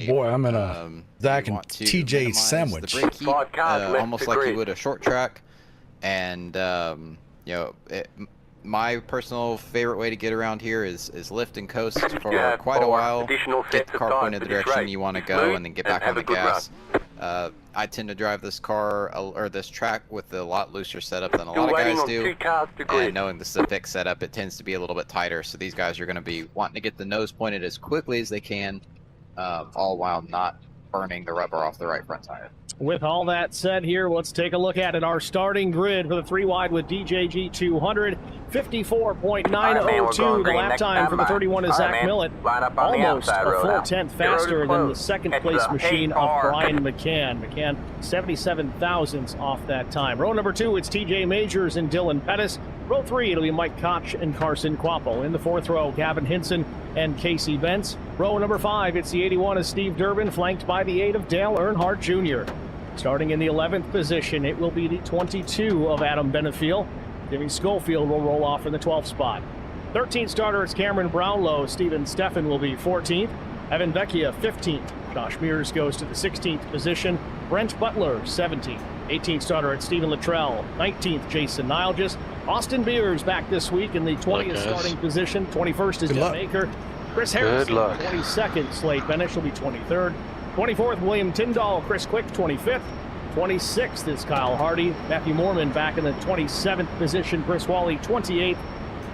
boy, I'm in a Zach and TJ sandwich. The brake heat, almost like you would a short track, and you know, my personal favorite way to get around here is lift and coast for quite a while, get the car pointed the direction you want to go, and then get back on the gas. I tend to drive this car or this track with a lot looser setup than a lot of guys do, and knowing this is a fixed setup, it tends to be a little bit tighter, so these guys are going to be wanting to get the nose pointed as quickly as they can, all while not burning the rubber off the right front tire. With all that said here, let's take a look at it. Our starting grid for the 3 wide with DJG 200, 54.902. The lap time for the 31 is Zach Millett, almost a full tenth faster than the second place machine of Brian McCann. McCann 77 thousandths off that time. Row number 2, it's TJ Majors and Dylan Pettis. Row 3, it'll be Mike Koch and Carson Quapple. In the 4th row, Gavin Hinson and Casey Bentz. Row number 5, it's the 81 of Steve Durbin, flanked by the 8 of Dale Earnhardt Jr. Starting in the 11th position, it will be the 22 of Adam Benefiel. Jimmy Schofield will roll off in the 12th spot. 13th starter, it's Cameron Brownlow. Steven Steffen will be 14th. Evan Vecchia, 15th. Josh Mears goes to the 16th position. Brent Butler, 17th. 18th starter, it's Stephen Luttrell. 19th, Jason Nilges. Austin Beers back this week in the 20th starting position. 21st is Jeff Baker. Chris Harrison, 22nd. Slade Bennett will be 23rd. 24th, William Tyndall. Chris Quick, 25th. 26th is Kyle Hardy. Matthew Moorman back in the 27th position. Chris Wally, 28th.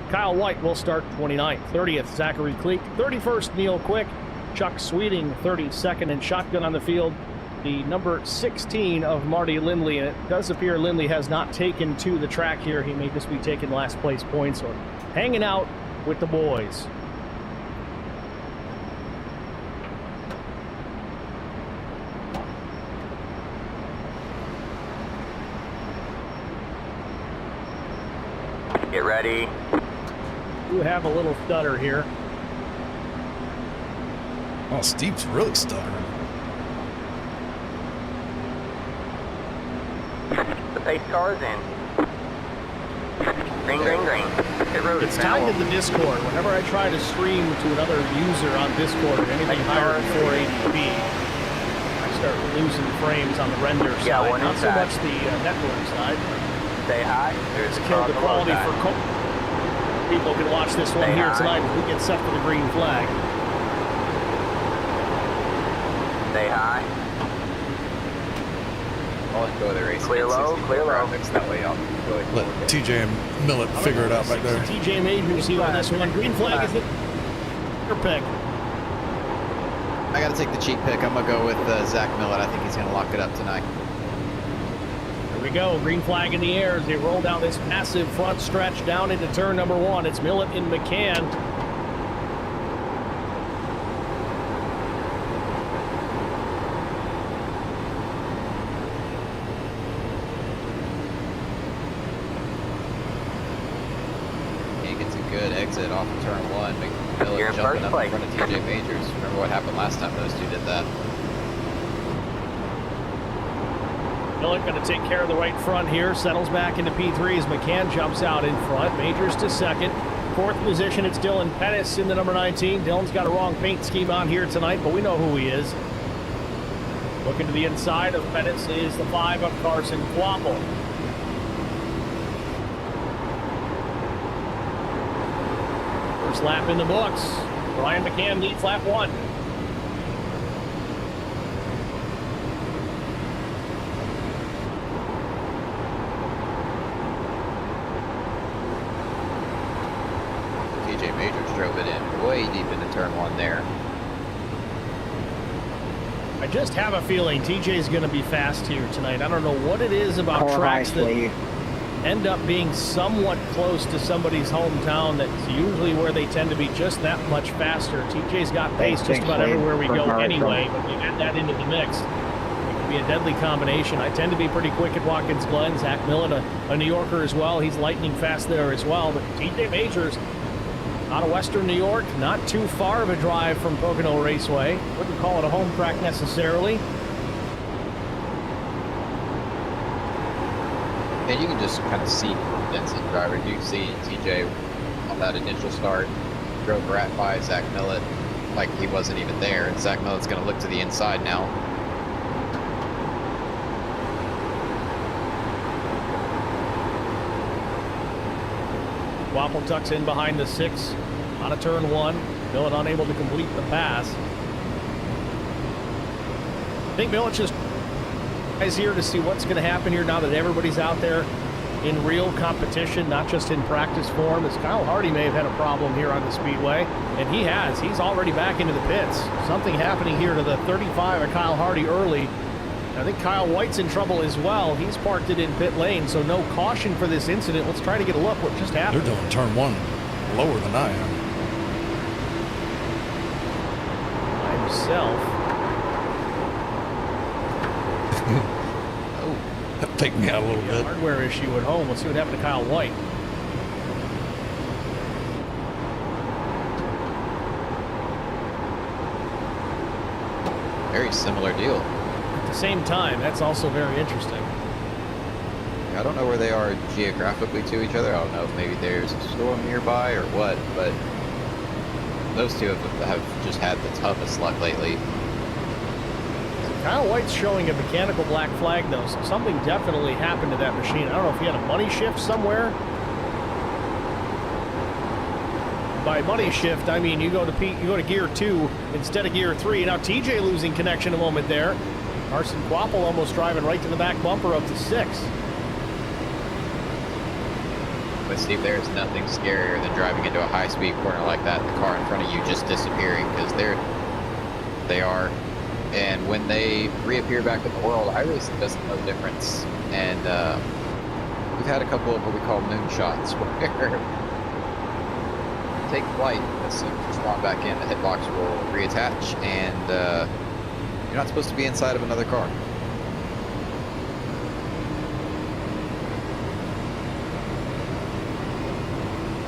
Kyle White will start 29th. 30th, Zachary Cleek. 31st, Neil Quick. Chuck Sweeting, 32nd, and shotgun on the field, the number 16 of Marty Lindley. And it does appear Lindley has not taken to the track here. He may just be taking last place points or hanging out with the boys. Get ready. You have a little stutter here. Oh, Steve's really stuttering. The pace car is in. Green, green, green. It's tied to the Discord. Whenever I try to stream to another user on Discord, anything higher than 480p, I start losing frames on the render side. Not so much the network side. Say hi. There's killed the quality for people can watch this one here tonight if we get set for the green flag. Say hi. I'll enjoy the race. Clear low, clear low. That way I'll enjoy it. Let TJ and Millett figure it out back there. TJ Majors here on this one. Green flag is your pick. I got to take the cheap pick. I'm going to go with Zach Millett. I think he's going to lock it up tonight. Here we go. Green flag in the air as they roll down this massive front stretch down into turn number 1. It's Millett and McCann. He gets a good exit off of turn 1. Millett jumping up in front of TJ Majors. Remember what happened last time those two did that. Millett going to take care of the right front here. Settles back into P3 as McCann jumps out in front. Majors to second. 4th position, it's Dylan Pettis in the number 19. Dylan's got a wrong paint scheme on here tonight, but we know who he is. Looking to the inside of Pettis is the 5 of Carson Quapple. First lap in the books. Brian McCann leads lap 1. TJ Majors drove it in way deep into turn 1 there. I just have a feeling TJ's going to be fast here tonight. I don't know what it is about tracks that end up being somewhat close to somebody's hometown that's usually where they tend to be just that much faster. TJ's got pace just about everywhere we go anyway, but you add that into the mix, it can be a deadly combination. I tend to be pretty quick at Watkins Glen. Zach Millett, a New Yorker as well. He's lightning fast there as well, but TJ Majors out of Western New York, not too far of a drive from Pocono Raceway. Wouldn't call it a home track necessarily. And you can just kind of see Vincent driver. You can see TJ on that initial start drove right by Zach Millett like he wasn't even there. And Zach Millett's going to look to the inside now. Waffle tucks in behind the 6 on a turn 1. Millett unable to complete the pass. I think Millett just is here to see what's going to happen here now that everybody's out there in real competition, not just in practice form, as Kyle Hardy may have had a problem here on the speedway, and he has. He's already back into the pits. Something happening here to the 35 of Kyle Hardy early. I think Kyle White's in trouble as well. He's parked it in pit lane, so no caution for this incident. Let's try to get a look what just happened. They're doing turn 1 lower than I am. By himself. That picked me out a little bit. Hardware issue at home. Let's see what happened to Kyle White. Very similar deal. At the same time, that's also very interesting. I don't know where they are geographically to each other. I don't know if maybe there's a storm nearby or what, but those two have just had the toughest luck lately. Kyle White's showing a mechanical black flag, though, so something definitely happened to that machine. I don't know if he had a money shift somewhere. By money shift, I mean you go to gear 2 instead of gear 3. Now TJ losing connection a moment there. Carson Quapple almost driving right to the back bumper up to 6. But Steve, there's nothing scarier than driving into a high-speed corner like that, the car in front of you just disappearing, because they are. And when they reappear back in the world, iRacing doesn't know the difference. And we've had a couple of what we call moonshots where take flight as soon as you spawn back in, the hitbox will reattach, and you're not supposed to be inside of another car.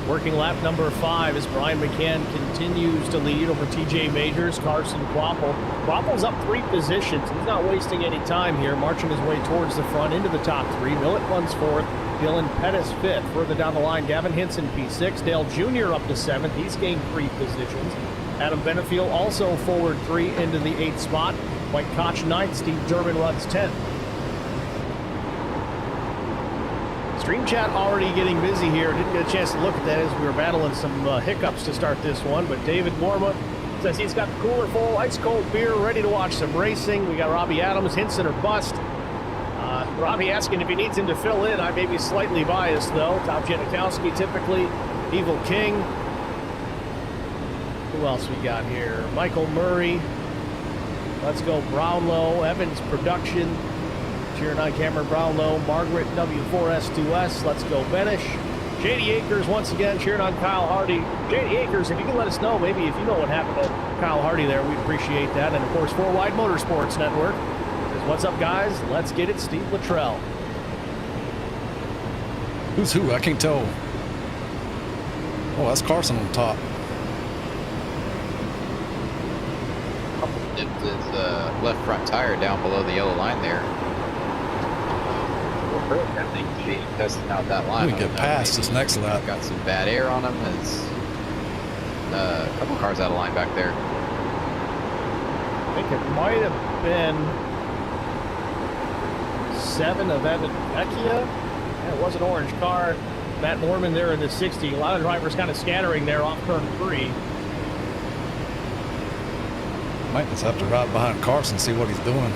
Working lap number 5 as Brian McCann continues to lead over TJ Majors, Carson Quapple. Quapple's up 3 positions. He's not wasting any time here, marching his way towards the front into the top 3. Millett runs 4th. Dylan Pettis 5th. Further down the line, Gavin Hinson P6. Dale Jr. up to 7th. He's gained 3 positions. Adam Benefiel also forward 3 into the 8th spot. Mike Koch 9th. Steve Durbin runs 10th. Stream chat already getting busy here. Didn't get a chance to look at that as we were battling some hiccups to start this one. But David Morma says he's got the cooler full, ice cold beer, ready to watch some racing. We got Robbie Adams, Hinson or bust. Robbie asking if he needs him to fill in. I may be slightly biased though. Tom Janikowski typically. Evil King. Who else we got here? Michael Murray. Let's go Brownlow. Evans Production. Cheering on Cameron Brownlow. Margaret W4S2S. Let's go Benish. JD Akers once again cheering on Kyle Hardy. JD Akers, if you can let us know, maybe if you know what happened to Kyle Hardy there, we'd appreciate that. And of course, 4 Wide Motorsports Network. What's up, guys? Let's get it. Steve Luttrell. Who's who? I can't tell. Oh, that's Carson on top. Dipped his left front tire down below the yellow line there. I think he's testing out that line. We get past this next lap. Got some bad air on him. It's a couple cars out of line back there. I think it might have been 7 of Evan Vecchia. It was an orange car. Matt Mormon there in the 60. A lot of drivers kind of scattering there off turn 3. Might just have to ride behind Carson and see what he's doing.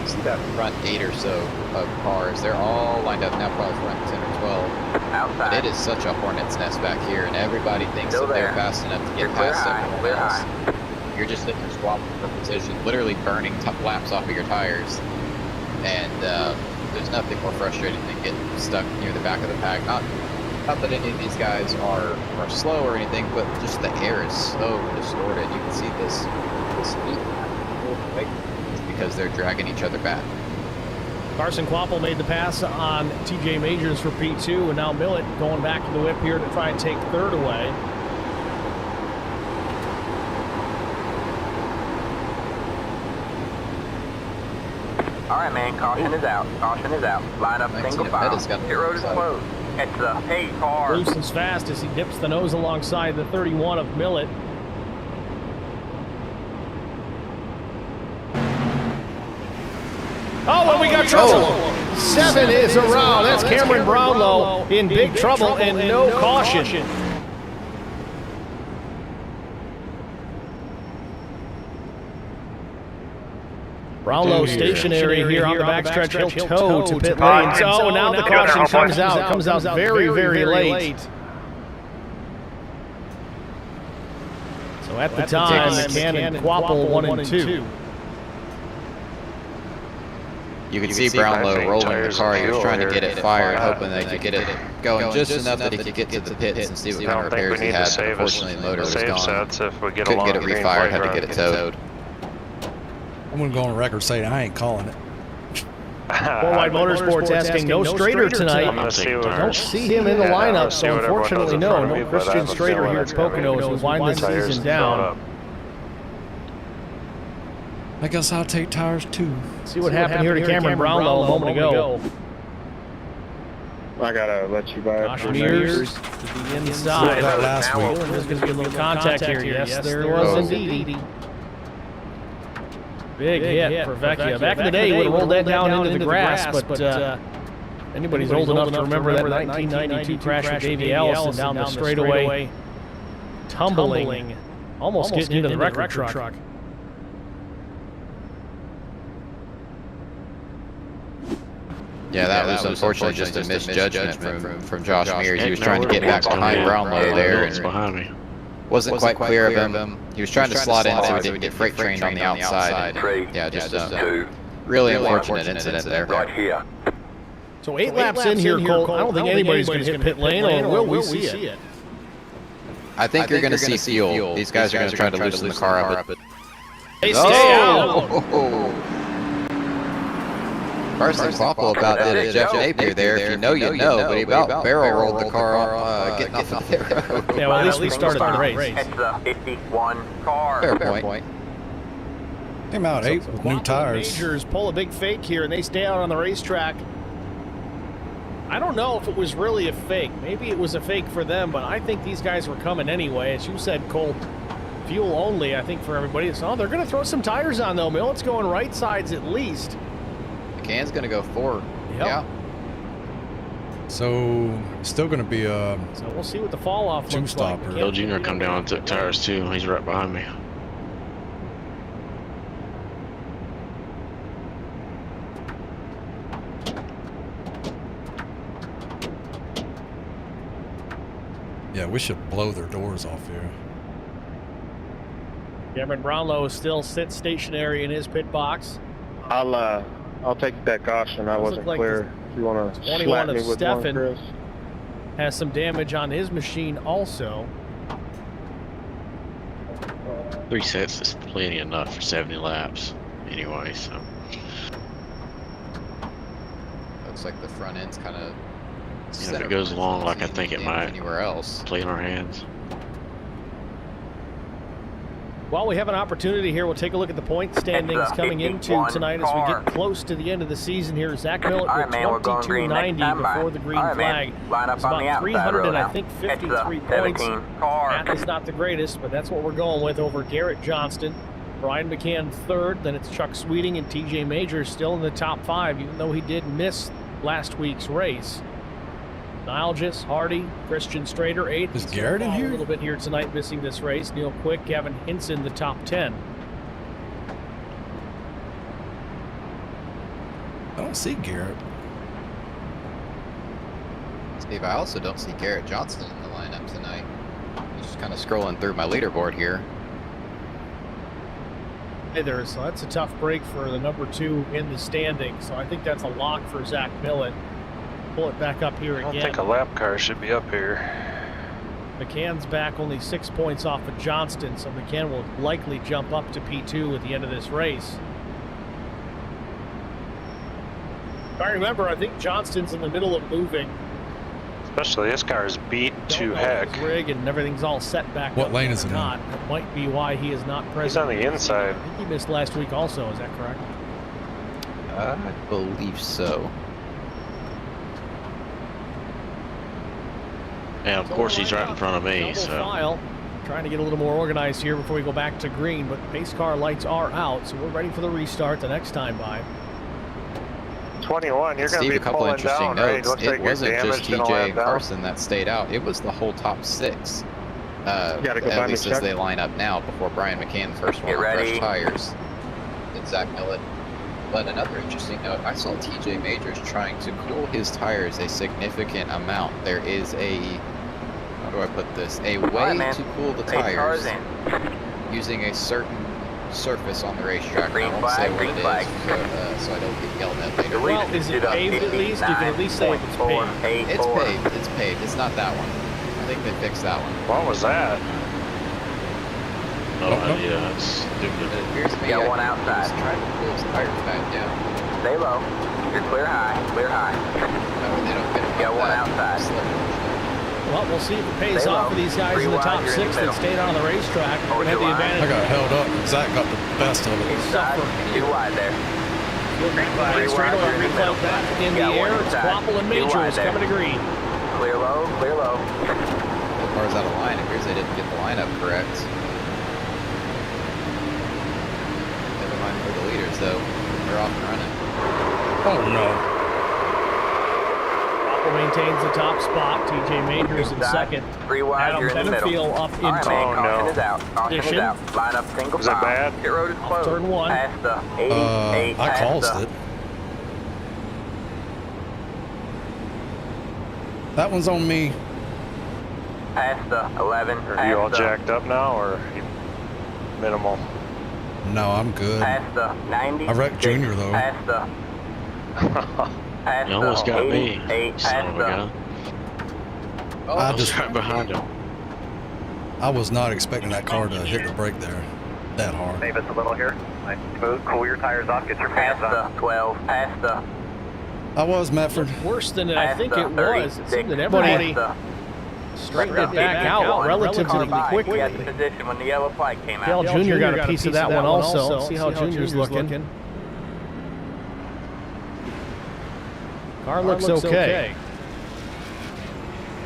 See that front 8 or so of cars. They're all lined up now, probably front 10 or 12. Outside. But it is such a hornet's nest back here, and everybody thinks that they're fast enough to get past everyone else. You're just sitting there swapping for position, literally burning laps off of your tires. And there's nothing more frustrating than getting stuck near the back of the pack. Not that any of these guys are slow or anything, but just the air is so distorted. You can see this speed because they're dragging each other back. Carson Quapple made the pass on TJ Majors for P2, and now Millett going back to the whip here to try and take 3rd away. All right, man. Caution is out. Caution is out. Line up single file. Pit road is closed. It's the 8 car. Loose as fast as he dips the nose alongside the 31 of Millett. Oh, and we got trouble. 7 is around. That's Cameron Brownlow in big trouble and no caution. Brownlow stationary here on the backstretch. He'll tow to pit lanes. Oh, now the caution comes out. It comes out very, very late. So at the time, McCann and Quapple 1 and 2. You can see Brownlow rolling the car. He was trying to get it fired, hoping they could get it going just enough that he could get to the pits and see what kind of repairs he had. Unfortunately, the motor was gone. Couldn't get it refired, had to get it towed. I'm going to go on record saying I ain't calling it. Worldwide Motorsports asking no Strader tonight. Don't see him in the lineup, so unfortunately no Christian Strader here at Pocono as we wind the season down. I guess I'll take tires too. See what happened here to Cameron Brownlow a moment ago. I gotta let you by. Josh Mears to the inside. Last week. There's going to be a little contact here. Yes, there was indeed. Big hit for Vecchia. Back in the day, he would have rolled that down into the grass, but anybody's old enough to remember that 1992 crash with Davey Allison down the straightaway, tumbling, almost getting into the record truck. Yeah, that was unfortunately just a misjudgment from Josh Mears. He was trying to get back behind Brownlow there, and wasn't quite clear of him. He was trying to slot in so he didn't get freight trained on the outside. Yeah, just really unfortunate incident there. So 8 laps in here, Colt. I don't think anybody's going to hit pit lane, or will we see it? I think you're going to see fuel. These guys are going to try to loosen the car up. They stay out. First thing Quapple about did Jeff Napier there. If you know, you know, but he about barrel rolled the car off, getting off the pit road. Yeah, well, at least started the race. It's the 51 car. Fair point. Came out 8 with new tires. Majors pull a big fake here, and they stay out on the racetrack. I don't know if it was really a fake. Maybe it was a fake for them, but I think these guys were coming anyway. As you said, Colt, fuel only, I think, for everybody. So they're going to throw some tires on, though. Millet's going right sides at least. McCann's going to go forward. Yep. Yeah. So, still going to be a... So we'll see what the fall-off looks like. Bill Jr. come down and took tires, too. He's right behind me. Yeah, we should blow their doors off here. Cameron Brownlow still sits stationary in his pit box. I'll take that caution. I wasn't clear. If you want to 21 of me with one, Chris. Has some damage on his machine also. 3 sets is plenty enough for 70 laps anyway, so. Looks like the front end's kind of... If it goes along like I think it might, anywhere else. play in our hands. While we have an opportunity here, we'll take a look at the point standings coming into tonight as we get close to the end of the season here. Zach Millett with 2290 before the green flag. It's about 300 and I think 53 points. Math is not the greatest, but that's what we're going with over Garrett Johnston. Brian McCann third, then it's Chuck Sweeting and TJ Majors still in the top 5, even though he did miss last week's race. Nilgis, Hardy, Christian Strader, 8th. Is Garrett in here? A little bit here tonight, missing this race. Neil Quick, Gavin Hinson, the top 10. I don't see Garrett. Steve, I also don't see Garrett Johnson in the lineup tonight. Just kind of scrolling through my leaderboard here. Hey there, so that's a tough break for the number 2 in the standings. So I think that's a lock for Zach Millett. Pull it back up here again. I don't think a lap car should be up here. McCann's back only 6 points off of Johnston, so McCann will likely jump up to P2 at the end of this race. If I remember, I think Johnston's in the middle of moving. Especially this car is beat to heck. His rig and everything's all set back. What lane is it in? That might be why he is not present. He's on the inside. I think he missed last week also, is that correct? I believe so. Yeah, of course he's right in front of me, so. File. Trying to get a little more organized here before we go back to green, but pace car lights are out, so we're ready for the restart the next time by. 21, you're going to Steve, be a couple pulling interesting down, right? notes. Looks It like you're wasn't just damaged and all TJ that and down. Carson that stayed out. It was the whole top 6. Gotta go at find least the as check. they line up now before Brian McCann, the first one Get on fresh ready. tires. And Zach Millett. But another interesting note, I saw TJ Majors trying to cool his tires a significant amount. There is a, how do I put this? A way to cool the tires using a certain surface on the racetrack. Green I won't flag, say what green it flag. is, so I don't get yelled at later. Well, is it paved at least? You can at least say if it's paved. It's paved. It's paved. It's not that one. I think they fixed that one. What was that? No idea. It's stupid. It appears to me Got one he outside. was trying to pull his tires back down. Stay low. You're clear high. Clear high. No, they don't get it. Got one outside. Well, we'll see if it pays Stay off low. for these guys in the top 6 that stayed on the racetrack. Hold Had the your line. advantage. I got held up. Zach got the best of it. Inside. Too wide there. Flying straight over, green flag back in the Got one air. It's inside. Quapple and Too Majors wide there. coming to green. Clear low. Clear low. The car's out of line. It appears they didn't get the lineup correct. Never mind for the leaders, though. They're off and running. Oh no. Quapple maintains the top spot. TJ Majors in Inside. second. 3 wide. Adam You're in the middle. Benefield up All right, into man. Caution no. is out. Caution is Position. out. Line up single Is that file. bad? Pit road is closed. Turn 1. Past the 88. I past caused the- it. That one's on me. Past the 11. Are you all jacked up now, or minimal? No, I'm good. Past the 90. I wrecked Junior, though. Past the. Past You almost the got me, 88. son Past of a the. gun. I I was just, right behind him. I was not expecting that car to hit the brake there that hard. Save us a little here. Nice and smooth. Cool your tires off. Get your fans Past on. the 12. Past the. I was, Medford. Worse than I Past think the it was. It 36. seemed that everybody Past straightened it back out relatively quickly. He had the position when the yellow flag came out. Dale Jr. got a piece of that one also. See how Junior's looking. Car looks okay.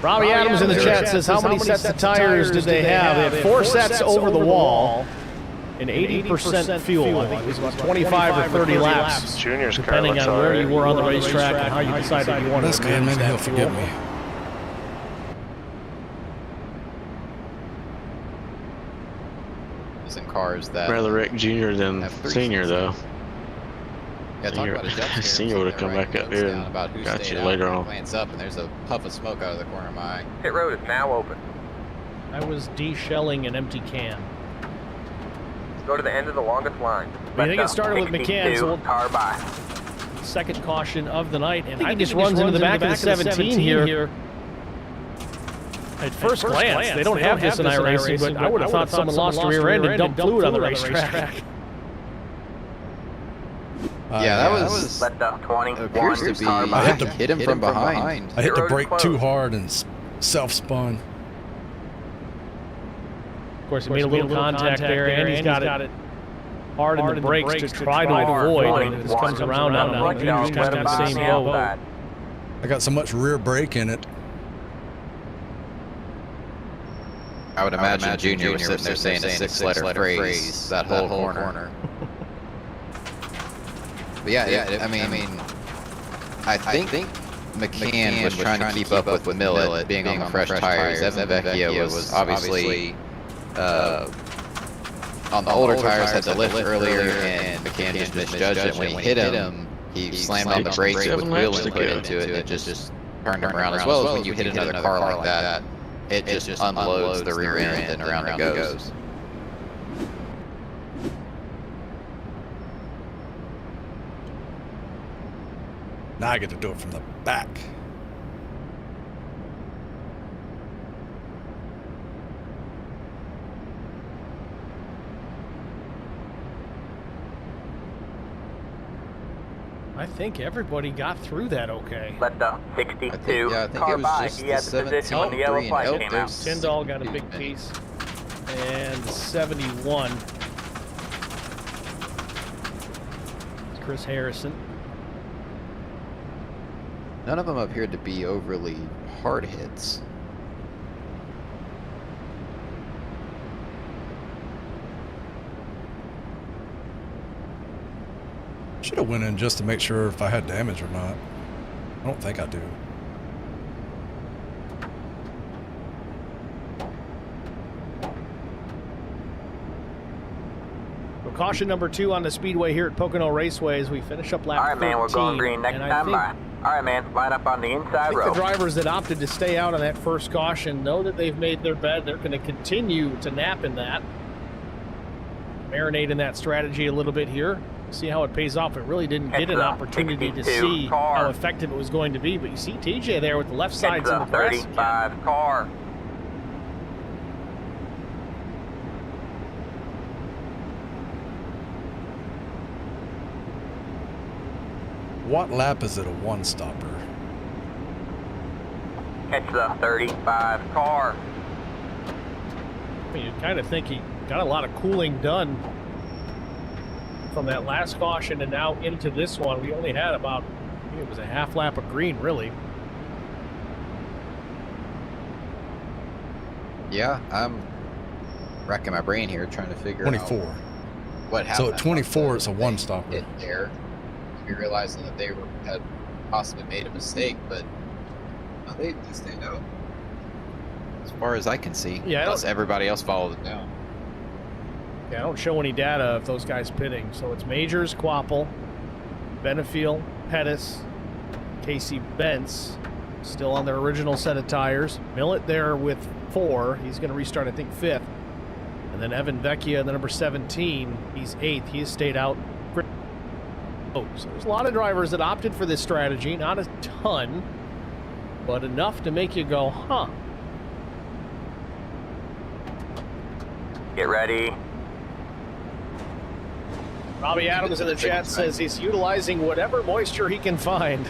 Robbie Adams in the chat says, how many sets of tires did they have? They had 4 sets over the wall and 80% fuel. I think it was about 25 or 30 laps, Junior's car depending looks on where alright. you were on the racetrack and how you decided you wanted That's to good. manage Maybe he'll that forgive fuel. me. In cars that Rather Rick Jr. than have 3 Senior, though. Yeah, talk about a jump scare. Senior would have come back up here and got you later on. Glance up, and there's a puff of smoke out of the corner of my eye. Pit road is now open. I was de-shelling an empty can. Go to the end of the longest line. I think it started with McCann, so car by. second caution of the night, and I think he just runs into the back of the 17 here. At first glance, they don't have this in iRacing, but I would have thought someone lost a rear end and dumped fluid on the racetrack. Yeah, that was. Let the 21 Appears to be. car by. I hit the- hit him from behind. I hit the road is brake too closed. hard and self-spun. Of course, he made a little contact there, and he's got it hard in the brakes to try to avoid, and it just comes around on him. Junior's kind of in the same boat. I got so much rear brake in it. I would imagine Junior was sitting there saying a 6-letter phrase that whole corner. But yeah, I mean, I think McCann was trying to keep up with Millett being on the fresh tires. Evan Vecchia was obviously on the older tires, had to lift earlier, and McCann just misjudged it. When he hit him, he slammed on the brakes with wheel input into it, and it just turned him around. As well as when you hit another car like that, it just unloads the rear end and around it goes. Now I get to do it from the back. I think everybody got through that okay. Let the 62 I think it car was by. just He had the position when the yellow 17-3 flag and came there's- out. Tyndall got a big piece. And 71. It's Chris Harrison. None of them appeared to be overly hard hits. Should have went in just to make sure if I had damage or not. I don't think I do. Well, caution number 2 on the speedway here at Pocono Raceway as we finish up lap 13. All right, man, we're going green next time by. All right, man, line up on the inside row. The drivers that opted to stay out on that first caution know that they've made their bed. They're going to continue to nap in that. Marinate in that strategy a little bit here. See how it pays off. It really didn't get an opportunity to see how effective it was going to be. But you see TJ there with the left sides in the press. 35 car. What lap is it a one-stopper? Catch the 35 car. I mean, you kind of think he got a lot of cooling done from that last caution and now into this one. We only had about, I think it was a half lap of green, really. Yeah, I'm racking my brain here trying to figure 24. out what happened. So at 24, it's a one-stopper. Hit there. We realizing that they had possibly made a mistake, but no, they stayed out. As far as I can see, yeah, unless everybody else followed it down. Yeah, I don't show any data of those guys pitting. So it's Majors, Quapple, Benefiel, Pettis, Casey Bentz, still on their original set of tires. Millett there with 4. He's going to restart, I think, 5th. And then Evan Vecchia, the number 17, he's 8th. He has stayed out. So there's a lot of drivers that opted for this strategy. Not a ton, but enough to make you go, huh. Get ready. Robbie Adams in the chat says he's utilizing whatever moisture he can find.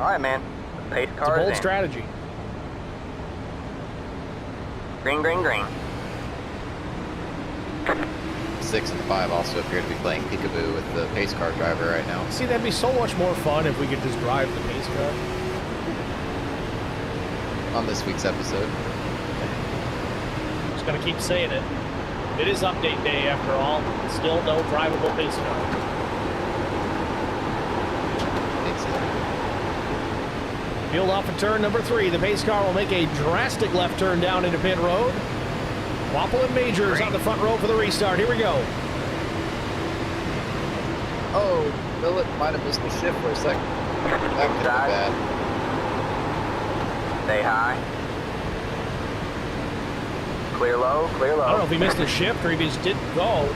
All right, man. The pace car it's a bold in. Strategy. Green, green, green. 6 and 5 also appear to be playing peekaboo with the pace car driver right now. See, that'd be so much more fun if we could just drive the pace car. On this week's episode. Just gonna keep saying it. It is update day after all. Still no drivable pace car. Field off at turn number 3. The pace car will make a drastic left turn down into pit road. Quapple and Majors on the front row for the restart. Here we go. Oh, Millett might have missed the shift for a second. That could have been bad. Stay high. Clear low, clear low. I don't know if he missed the shift or if he just didn't go.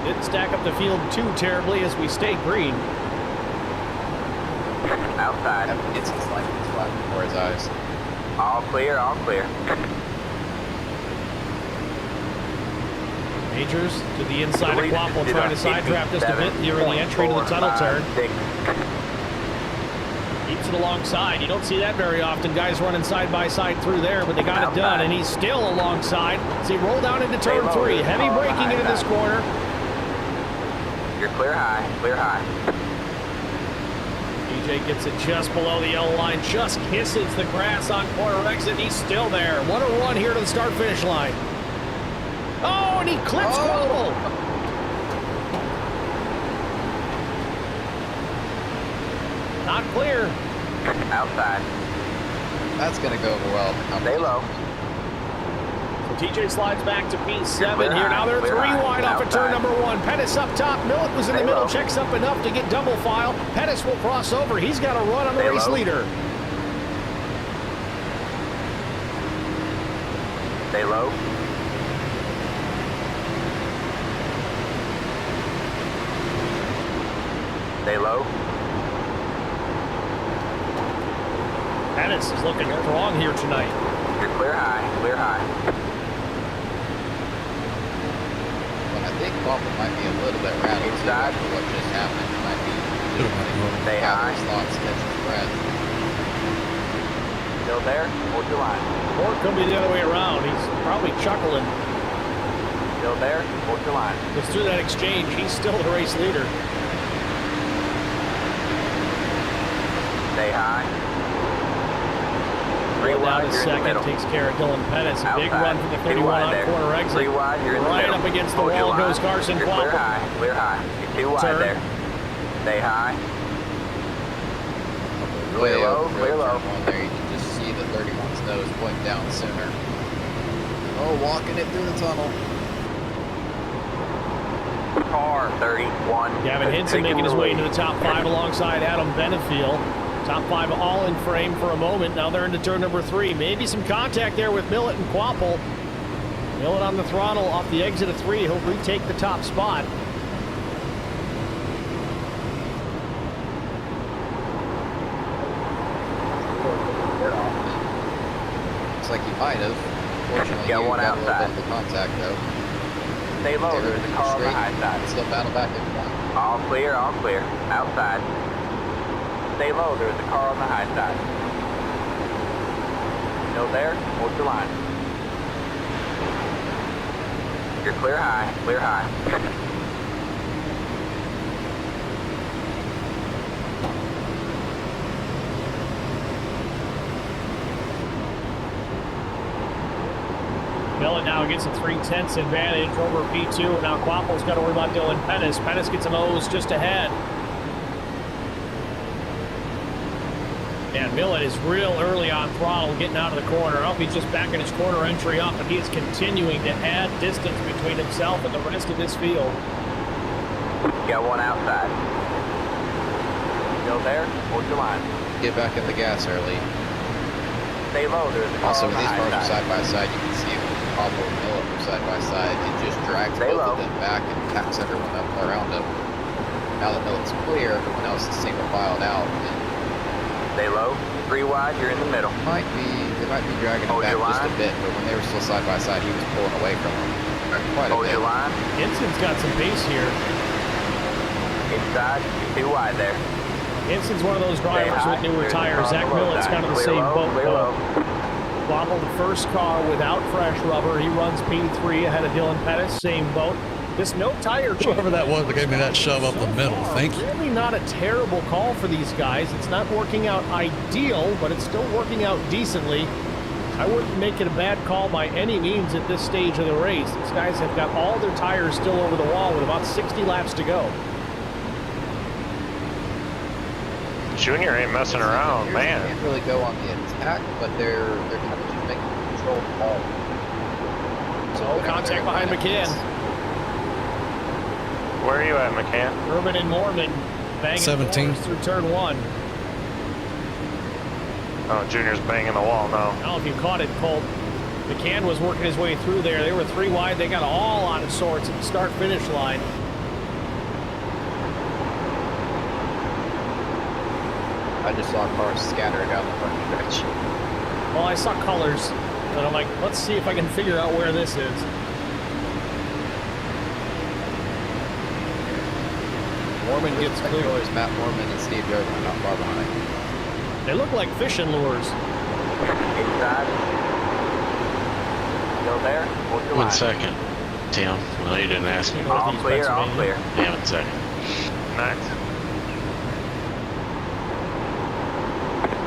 Didn't stack up the field too terribly as we stay green. Outside. It's like it's flat before his eyes. All clear, all clear. Majors to the inside of Quapple, trying to side draft just a bit here in the entry to the tunnel turn. Keeps it alongside. You don't see that very often. Guys running side by side through there, but they got it done, and he's still alongside. So he rolled down into turn 3. Heavy braking into this corner. You're clear high, clear high. DJ gets it just below the yellow line, just kisses the grass on corner exit. He's still there. 101 here to the start-finish line. Oh, and he clips Quapple. Not clear. Outside. That's going to go over well. Stay low. So TJ slides back to P7 here. Now they're 3 wide off of turn number 1. Pettis up top. Millett was in the middle. Checks up enough to get double file. Pettis will cross over. He's got a run on the race leader. Stay low. Stay low. Pettis is looking strong here tonight. You're clear high, clear high. Well, I think Quapple might be a little bit rowdy inside for what just happened. It might be stay high. Slots catching his breath. Still there? Hold your line. Or it could be the other way around. He's probably chuckling. Still there? Hold your line. Because through that exchange, he's still the race leader. Stay high. Down to second, takes care of Dylan Pettis. A big run for the 31 on corner exit. Right up against the wall goes Carson Quapple. Clear high. You're too wide there. Stay high. Clear low. There you can just see the 31's nose point down sooner. Oh, walking it through the tunnel. Car 31. Gavin Hinson making his way into the top 5 alongside Adam Benefiel. Top 5 all in frame for a moment. Now they're into turn number 3. Maybe some contact there with Millett and Quapple. Millett on the throttle off the exit of 3. He'll retake the top spot. Looks like he might have. Fortunately, got one outside. The contact though. Stay low. There's a car on the high side. Still battle back in one. All clear. Outside. Stay low, there's a car on the high side. Still there, hold your line. You're clear high. Millett now gets a 3/10 advantage over P2. Now Quapple's got to worry about Dylan Pettis. Pettis gets a nose just ahead. And Millett is real early on throttle, getting out of the corner. Oh, he's just backing his corner entry up, and he is continuing to add distance between himself and the rest of this field. Got one outside. Still there? Hold your line. Get back in the gas early. Stay low. There's a car also, on when the these cars are side side by side, you can see Quapple and Millett are side by side. It just drags both of them back and packs everyone up around them. Now that Millett's clear, everyone else is single filed out. Stay low. 3 wide, you're in the middle. They might be dragging him back just a bit, but when they were still side by side, he was pulling away from them quite a bit. Hold your line. Hinson's got some pace here. Inside, you're too wide there. Hinson's one of those drivers with newer tires. Zach Millett's kind of the same boat. Quapple, the first car without fresh rubber. He runs P3 ahead of Dylan Pettis, same boat. This no tire change. Whoever that was that gave me that shove up the middle. Thank you. Really not a terrible call for these guys. It's not working out ideal, but it's still working out decently. I wouldn't make it a bad call by any means at this stage of the race. These guys have got all their tires still over the wall with about 60 laps to go. Junior ain't messing around, man. They can't really go on the attack, but they're kind of just making a controlled call. So contact behind McCann. Where are you at, McCann? Urban and Mormon banging 17 through turn 1. Oh, Junior's banging the wall now. I don't know if you caught it, Colt. McCann was working his way through there. They were 3 wide. They got all out of sorts at the start-finish line. I just saw cars scattered out the front stretch. Well, I saw colors, and I'm like, let's see if I can figure out where this is. Mormon gets clear. Matt Mormon and Steve Jovan are not far behind. They look like fishing lures. Inside. Still there? Hold your 1 line. second, Tim. Well, you didn't ask me. All clear. Yeah, 1 second. Nice.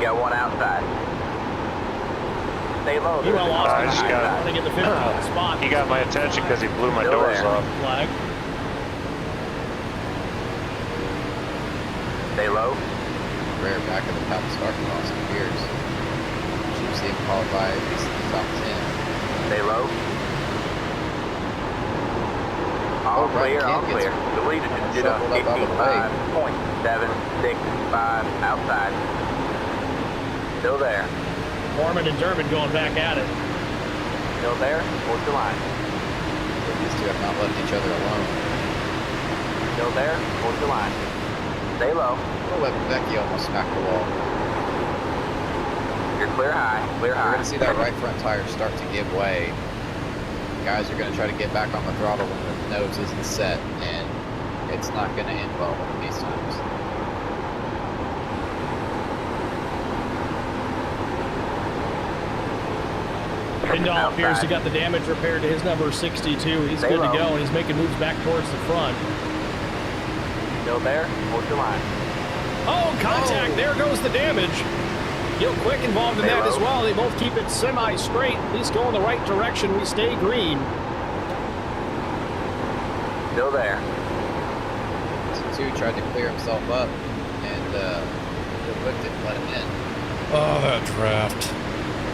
Got one outside. Stay low. He well lost I just got to get the 15th spot. He got my attention because he blew my Still doors there. off. Flag. Stay low. Rare back at the top start across the gears. Should see him qualify at least in the top 10. Stay low. All Brian clear, all Kent clear. The lead is just shuffled up out of the way. 55.765 outside. Still there. Mormon and Durbin going back at it. Still there. Hold your line. These two have not left each other alone. Still there. Hold your line. Stay low. Oh, let Becky almost smack the wall. You're clear high. Clear We're high. going to see that right front tire start to give way. Guys are going to try to get back on the throttle when the nose isn't set, and it's not going to end well these times. Tyndall appears to got the damage repaired to his number 62. He's good to go, and he's making moves back towards the front. Still there. Hold your line. Oh, contact. There goes the damage. Gil Quick involved in that as well. They both keep it semi-straight, at least go in the right direction. We stay green. Still there. 2 tried to clear himself up, and Gil Quick didn't let him in. Oh, that draft.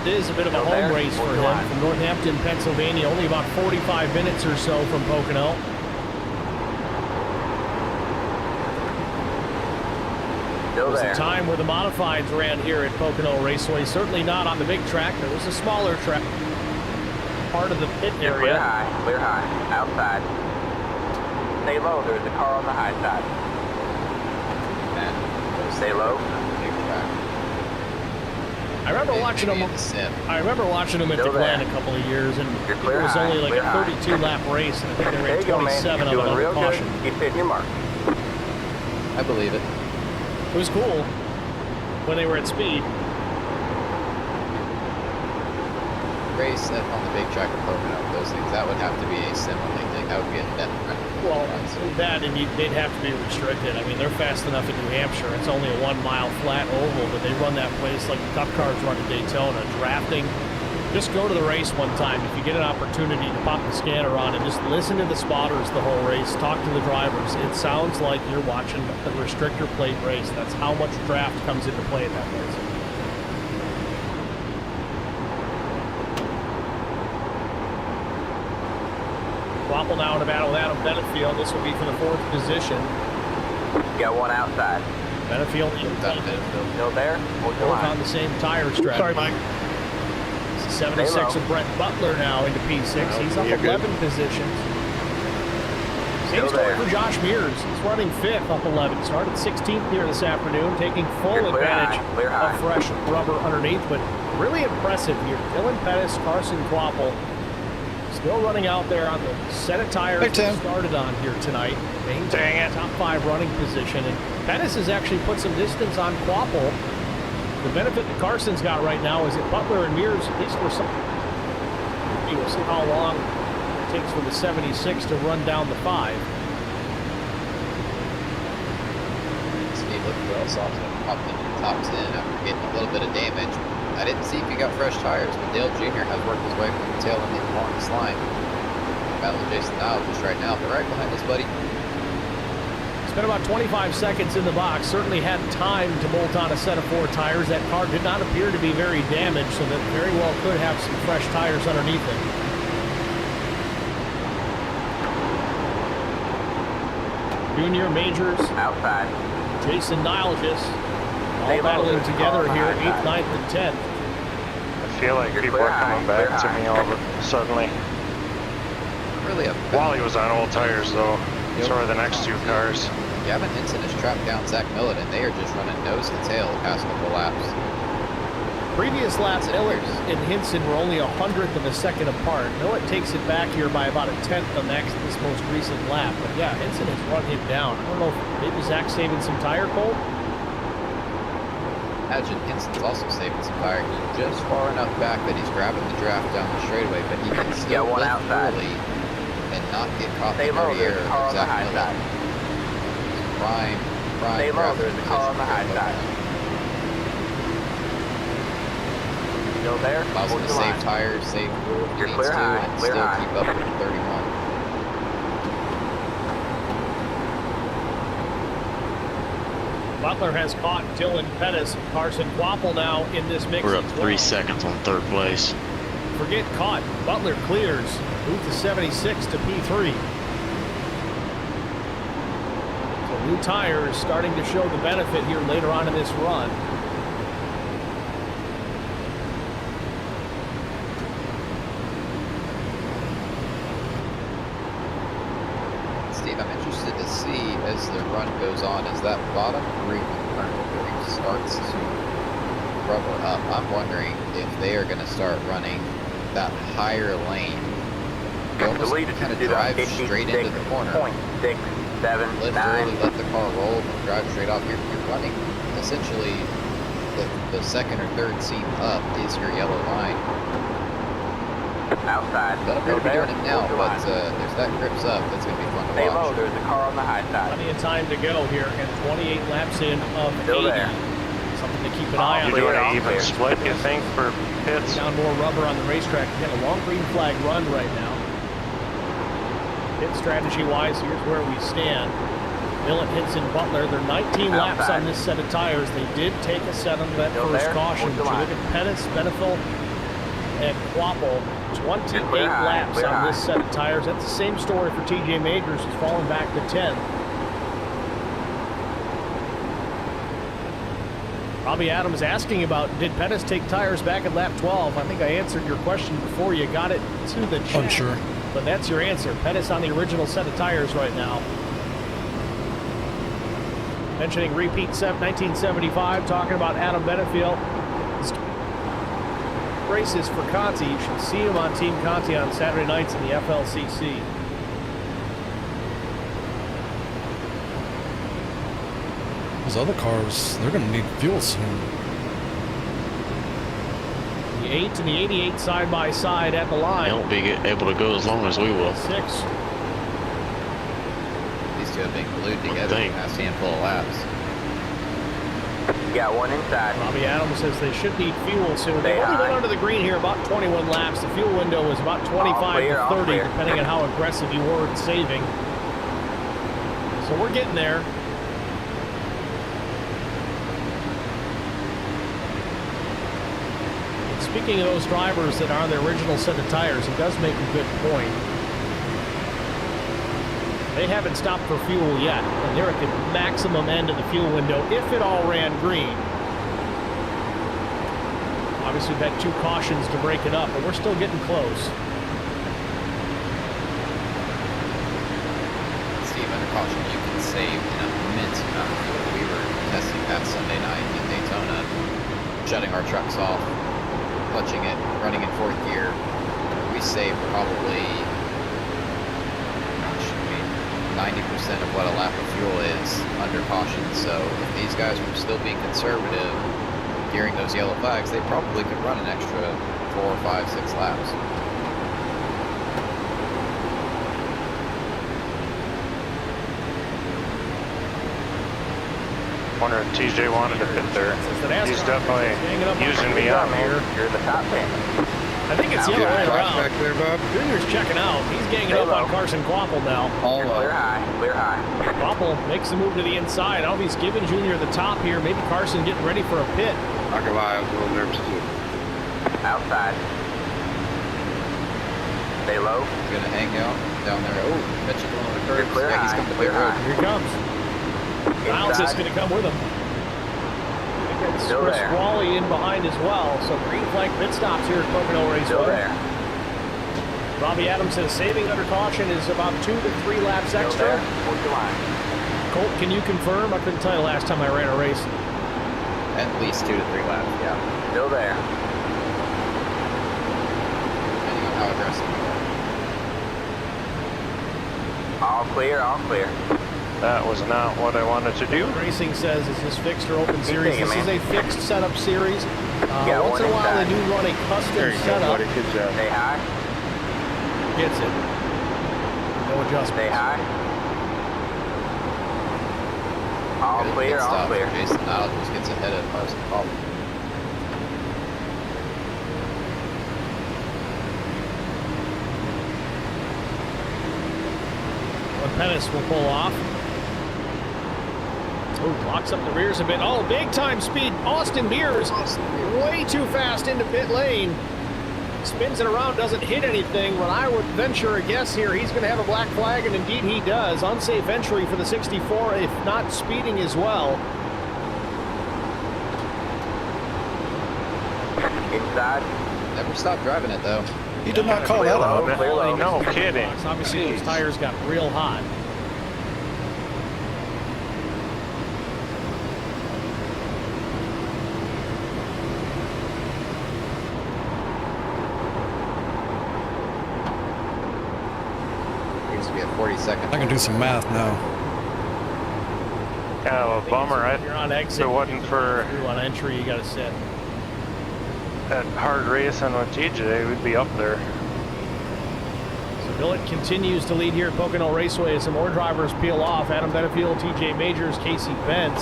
It is a bit of a home race for him from Northampton, Pennsylvania, only about 45 minutes or so from Pocono. It was a time where the modifieds ran here at Pocono Raceway. Certainly not on the big track. There was a smaller track, part of the pit area. Clear high, outside. Stay low, there's a car on the high side. Stay low. I remember watching him. I remember watching him at the Glen a couple of years, and I think it was only like a 32-lap race, and I think they ran 27 of it on caution. Keep hitting your mark. I believe it. It was cool when they were at speed. Race on the big track of Pocono, those things, that would have to be a similar thing. That would be a death threat. Well, that, and they'd have to be restricted. I mean, they're fast enough in New Hampshire. It's only a 1-mile flat oval, but they run that place like the Cup cars run at Daytona. Drafting, just go to the race one time. If you get an opportunity to pop the scanner on and just listen to the spotters the whole race, talk to the drivers, it sounds like you're watching a restrictor plate race. That's how much draft comes into play in that race. Wapple now in a battle with Adam Benefield. This will be for the 4th position. Got one outside. Benefield still there. Both on the same tire strategy. Sorry, Mike. 76 of Brett Butler now into P6. He's up 11 positions. Same story for Josh Mears. He's running 5th up 11. Started 16th here this afternoon, taking full advantage of fresh rubber underneath, but really impressive here. Dylan Pettis, Carson Quapple, still running out there on the set of tires that started on here tonight. Maintaining top 5 running position. And Pettis has actually put some distance on Quapple. The benefit that Carson's got right now is that Butler and Mears, at least for some, we'll see how long it takes for the 76 to run down the 5. Steve looked well, soft popped into the top 10 after getting a little bit of damage. I didn't see if he got fresh tires, but Dale Jr. has worked his way from the tail end of the longest line. Battling Jason Niles just right now, but right behind us, buddy. Spent about 25 seconds in the box. Certainly had time to bolt on a set of 4 tires. That car did not appear to be very damaged, so that very well could have some fresh tires underneath it. Junior Majors. Outside. Jason Niles all battling together here, 8th, 9th, and 10th. I feel like people are coming back to me suddenly. Really a While he was on old tires, though. So are the next 2 cars. Gavin Hinson has trapped down Zach Millett, and they are just running nose to tail the past couple laps. Previous laps, Millett and Hinson were only 100th of a second apart. Millett takes it back here by about a 10th on this most recent lap. But yeah, Hinson has run him down. I don't know if maybe Zach's saving some tire, Cole? Imagine Hinson's also saving some tire. He's just far enough back that he's grabbing the draft down the straightaway, but he can still one outside early and not get caught in the rear of Zach Millett. Prime Stay low, there's a car on the high side. Still there? Allows him to save tires, save fuel if he needs to, and still keep up with the 31. Butler has caught Dylan Pettis. Carson Quapple now in this mix. We're up 3 seconds on 3rd place. Forget caught. Butler clears. Move to 76 to P3. So new tires starting to show the benefit here later on in this run. Steve, I'm interested to see as the run goes on, as that bottom group starts to rubber up. I'm wondering if they are going to start running that higher lane. You almost kind of drive straight into the corner. 6, 7, Literally 9. let the car roll and drive straight off. You're running essentially the 2nd or 3rd seam up is your yellow line. Outside. Don't appear to be doing it now, but if that grips up, that's going to be fun to Stay watch. low, there's a car on the high side. Plenty of time to go here, and 28 laps in of 80. Something something to keep an eye on. You doing an even split, you think, for pits? Down more rubber on the racetrack. You got a long green flag run right now. Pit strategy-wise, here's where we stand. Millett, Hinson, Butler, they're 19 laps on this set of tires. They did take a set on that first caution. But you look at Pettis, Benefil, and Quapple, 28 laps on this set of tires. That's the same story for TJ Majors, who's fallen back to 10th. Robbie Adams asking about, did Pettis take tires back at lap 12? I think I answered your question before you got it to the chat. I'm sure. But that's your answer. Pettis on the original set of tires right now. Mentioning repeat 1975, talking about Adam Benefield. Races for Conti. You should see him on Team Conti on Saturday nights in the FLCC. Those other cars, they're going to need fuel soon. The 8 and the 88 side by side at the line. They won't be able to go as long as we will. 6. These two have been glued together in the past handful of laps. You got one inside. Robbie Adams says they should need fuel soon. They only went under the green here about 21 laps. The fuel window was about 25 to 30, depending on how aggressive you were in saving. So we're getting there. Speaking of those drivers that are on the original set of tires, he does make a good point. They haven't stopped for fuel yet, and they're at the maximum end of the fuel window if it all ran green. Obviously, we've had 2 cautions to break it up, but we're still getting close. Steve, under caution, you can save an immense amount of fuel. We were testing that Sunday night in Daytona, shutting our trucks off, clutching it, running in 4th gear. We saved probably 90% of what a lap of fuel is under caution. So if these guys were still being conservative during those yellow flags, they probably could run an extra 4, 5, 6 laps. Wonder if TJ wanted to fit there. He's definitely using me up here. You're the top man. I think it's the other way around. Back there, Bob. Junior's checking out. He's ganging up on Carson Quapple now. Clear high, clear high. Quapple makes the move to the inside. I don't know if he's giving Junior the top here. Maybe Carson getting ready for a pit. Not gonna lie, I was a little nervous too. Outside. Stay low. He's gonna hang out down there. Oh, bet you going on the curve. Clear Yeah, he's high, coming to clear pit road. Here he comes. Miles is going to come with him. It's Chris Wally in behind as well. So green flag pit stops here at Pocono Raceway. Still there. Robbie Adams says saving under caution is about 2 to 3 laps extra. Colt, can you confirm? I couldn't tell you last time I ran a race. At least 2 to 3 laps. Yeah, still there. Depending on how aggressive you are. All clear, all clear. That was not what I wanted to do. Racing says, is this fixed or open series? This is a fixed setup series. Once in a while they do run a custom setup. Stay high. Gets it. No adjustment. Stay high. All Good clear, pit all stop. clear. Jason Niles just gets ahead of Carson Quapple. Pettis will pull off. Oh, locks up the rears a bit. Oh, big time speed. Austin Mears way too fast into pit lane. Spins it around, doesn't hit anything. But I would venture a guess here. He's going to have a black flag, and indeed he does. Unsafe entry for the 64, if not speeding as well. Inside. Never stopped driving it though. He did not call that out. No kidding. Obviously, those tires got real hot. Used to be at 40 seconds. I can do some math now. Kind of a bummer. If you're on exit, If it wasn't for you're on entry, you got to sit. that hard racing with TJ, we'd be up there. So Millett continues to lead here at Pocono Raceway as some more drivers peel off. Adam Benefield, TJ Majors, Casey Benz.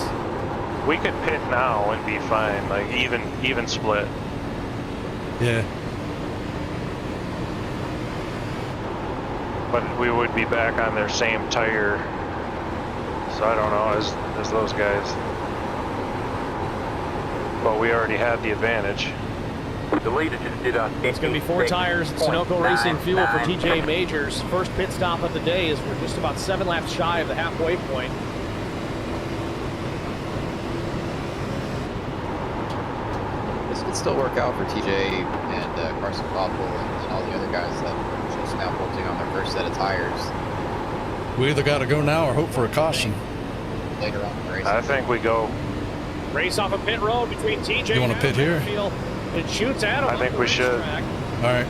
We could pit now and be fine, like even split. Yeah. But we would be back on their same tire. So I don't know, as those guys. But we already had the advantage. The leader just did a... It's going to be 4 tires at Sunoco Racing Fuel for TJ Majors. First pit stop of the day is we're just about 7 laps shy of the halfway point. This could still work out for TJ and Carson Koppel and all the other guys that are just now bolting on their first set of tires. We either got to go now or hope for a caution. Later on in the race. I think we go. Race off a pit road between TJ You want to pit here? It shoots Adam. I think we should. All right.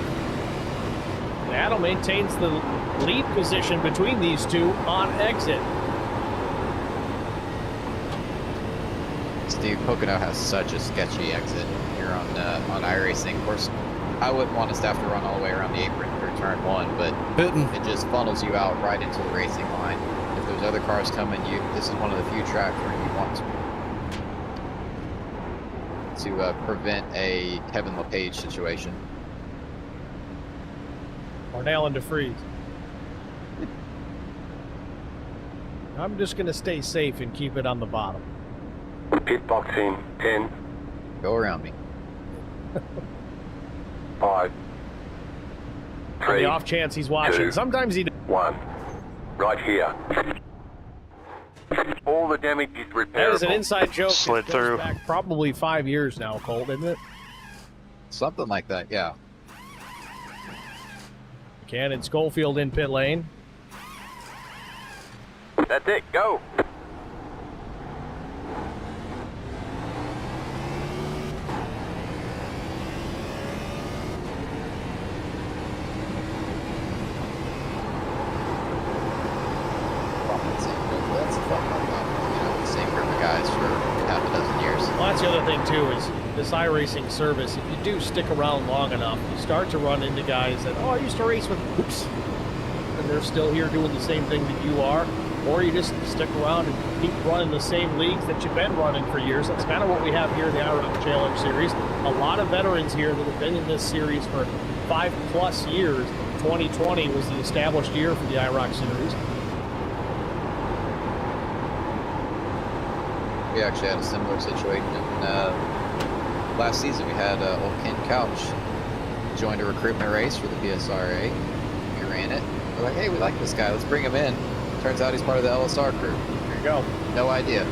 Adam maintains the lead position between these two on exit. Steve, Pocono has such a sketchy exit here on iRacing. Of course, I wouldn't want us to have to run all the way around the apron for turn 1, but it just funnels you out right into the racing line. If there's other cars coming, this is one of the few tracks where you want to prevent a Kevin LePage situation. Cornell and DeFries. I'm just going to stay safe and keep it on the bottom. Pit box in 10. Go around me. 5. 3. On the off chance he's watching. 2, Sometimes he... 1. Right here. All the damage is repairable. That is an inside joke. Slid It goes through. back probably 5 years now, Colt, isn't it? Something like that, yeah. Cannon Schofield in pit lane. That's it. Go. Well, that's the other thing, too, is this iRacing service, if you do stick around long enough, you start to run into guys that, oh, I used to race with, oops, and they're still here doing the same thing that you are, or you just stick around and keep running the same leagues that you've been running for years. That's kind of what we have here in the IROC Challenge Series. A lot of veterans here that have been in this series for 5+ years. 2020 was the established year for the IROC Series. We actually had a similar situation last season. We had old Ken Couch joined a recruitment race for the PSRA. We ran it. We're like, hey, we like this guy. Let's bring him in. Turns out he's part of the LSR crew. There you go. No idea.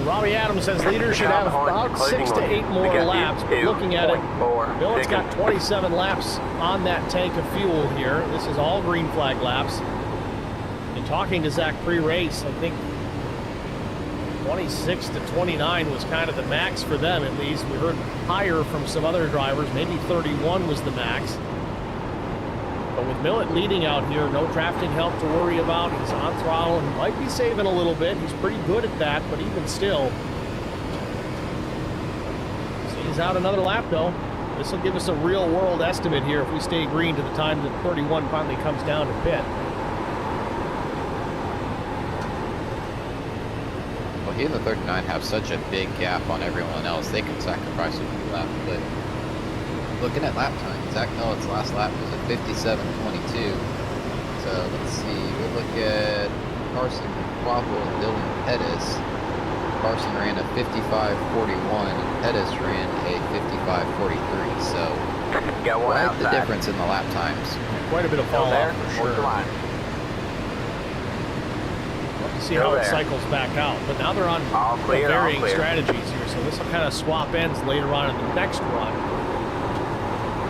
Robbie Adams says leaders should have about 6 to 8 more laps, but looking at it, Billett's got 27 laps on that tank of fuel here. This is all green flag laps. And talking to Zach pre-race, I think 26 to 29 was kind of the max for them, at least. We heard higher from some other drivers. Maybe 31 was the max. But with Millett leading out here, no drafting help to worry about. He's on throttle and might be saving a little bit. He's pretty good at that, but even still. So he's out another lap, though. This will give us a real-world estimate here if we stay green to the time that 31 finally comes down to pit. Well, he and the 39 have such a big gap on everyone else. They can sacrifice a few laps, but looking at lap time, Zach Millett's last lap was at 57.22. So let's see, we look at Carson Quaffle and Dylan Pettis. Carson ran a 55.41 and Pettis ran a 55.43. So quite the difference in the lap times. Quite a bit of fall off for sure. See how it cycles back out, but now they're on varying strategies here, so this will kind of swap ends later on in the next run.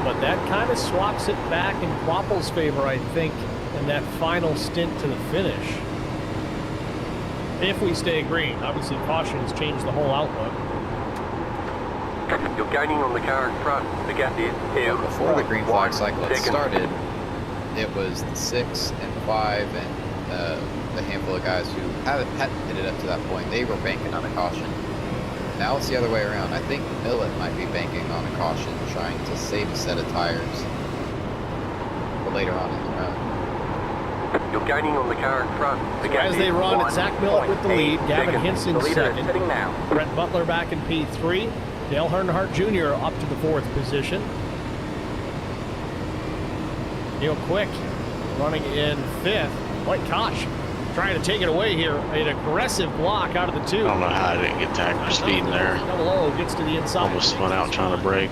But that kind of swaps it back in Quapple's favor, I think, in that final stint to the finish. If we stay green, obviously cautions change the whole outlook. You're gaining on the car in front. The gap is 2. Before the green flag cycle had started, it was the 6 and 5 and the handful of guys who hadn't hit it up to that point. They were banking on a caution. Now it's the other way around. I think Millett might be banking on a caution, trying to save a set of tires for later on in the run. You're gaining on the car in front. So as they run, it's Zach Millett with the lead, Gavin Hinson second, Brett Butler back in P3, Dale Earnhardt Jr. up to the 4th position. Neil Quick running in 5th. White Koch trying to take it away here. An aggressive block out of the 2. I don't know how I didn't get tacked for speeding there. Double O gets to the inside. Almost spun out trying to brake.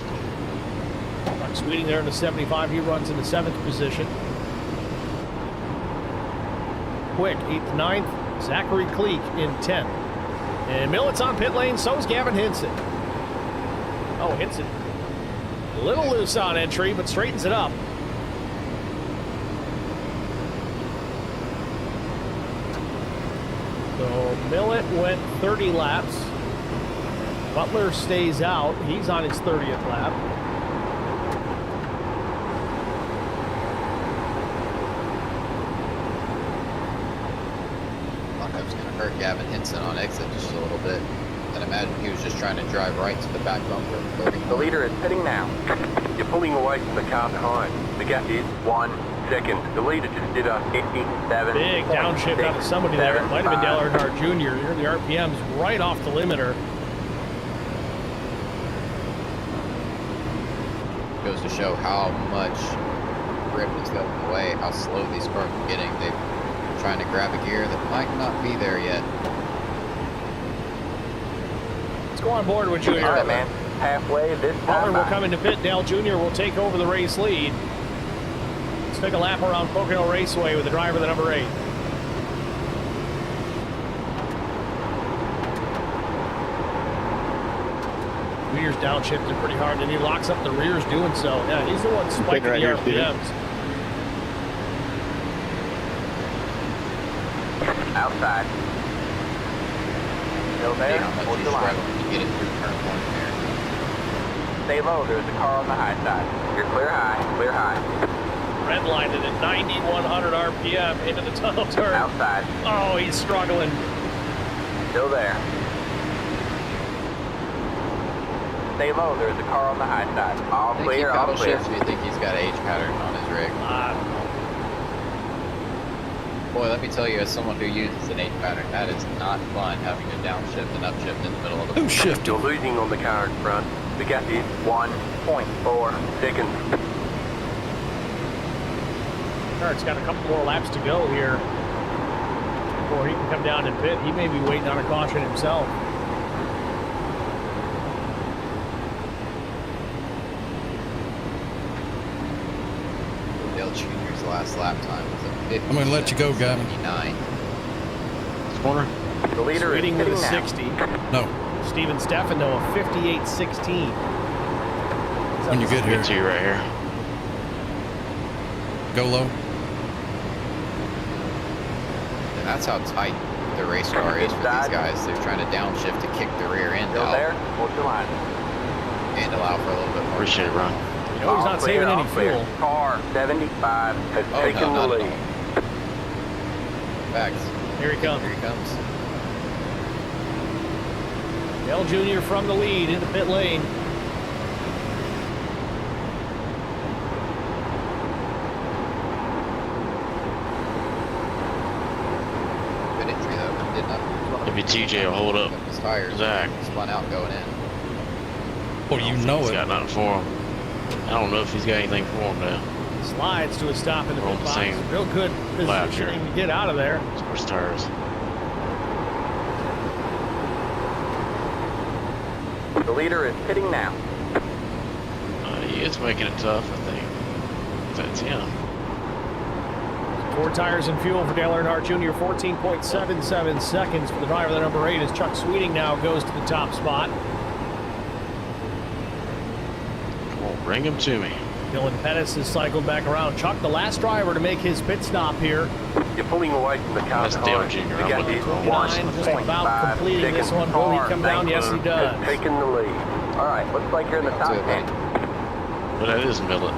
Sweeting there in the 75. He runs in the 7th position. Quick, 8th, 9th. Zachary Cleek in 10th. And Millett's on pit lane, so is Gavin Hinson. Oh, Hinson. A little loose on entry, but straightens it up. So Millett went 30 laps. Butler stays out. He's on his 30th lap. Hurt Gavin Hinson on exit just a little bit. And imagine he was just trying to drive right to the back bumper. The leader is pitting now. You're pulling away from the car behind. The gap is 1 second. The leader just did a 57. Big downshift out of somebody there. It might have been Dale Earnhardt Jr. Here the RPM's right off the limiter. Goes to show how much grip is going away, how slow these cars are getting. They're trying to grab a gear that might not be there yet. Let's go on board with Junior. All right, man. Halfway this time. Butler will come into pit. Dale Jr. will take over the race lead. Let's take a lap around Pocono Raceway with the driver, the number 8. Junior's downshifted pretty hard, and he locks up the rears doing so. Yeah, he's the one spiking the RPMs. Outside. Still there? Hold the line. Get it through turn 1 there. Stay low. There's a car on the high side. You're clear high. Clear high. Redlined it at 9,100 RPM into the tunnel turn. Outside. Oh, he's struggling. Still there. Stay low. There's a car on the high side. All clear. All clear. Do you think he's got age pattern on his rig? Boy, let me tell you, as someone who uses an 8 pattern, that is not fun having to downshift and upshift in the middle of the shift. You're losing on the car in front. The gap is 1.4 seconds. It's got a couple more laps to go here before he can come down and pit. He may be waiting on a caution himself. Dale Jr.'s last lap time was a 50. I'm going to let you go, Gavin. Corner. The leader is with a 60. No. Steven Stefano, a 58.16. When you get here. Get to you right here. Go low. And that's how tight the race car is for these guys. They're trying to downshift to kick the rear end out. There. Hold your line. And allow for a little bit more. Appreciate it, Ron. You know, he's not saving any fuel. Car 75 has taken the lead. Facts. Here he comes. Here he comes. Dale Jr. from the lead into pit lane. Good entry though. Did not. Maybe TJ will hold up His tires. Zach. Spun out going in. Well, you know He's it. got nothing for him. I don't know if he's got anything for him now. Slides to a stop in the pit box. Real good positioning to get out of there. First tires. The leader is pitting now. He is making it tough, I think. That's him. 4 tires and fuel for Dale Earnhardt Jr. 14.77 seconds for the driver, the number 8, as Chuck Sweeting now goes to the top spot. Come on, bring him to me. Dylan Pettis has cycled back around. Chuck, the last driver to make his pit stop here. You're pulling away from the car. That's Dale Jr. The gap is 1.9, just about completing this one. Will he come down? Yes, he does. Taking the lead. All right, looks like you're in the top 10. But that is Millet.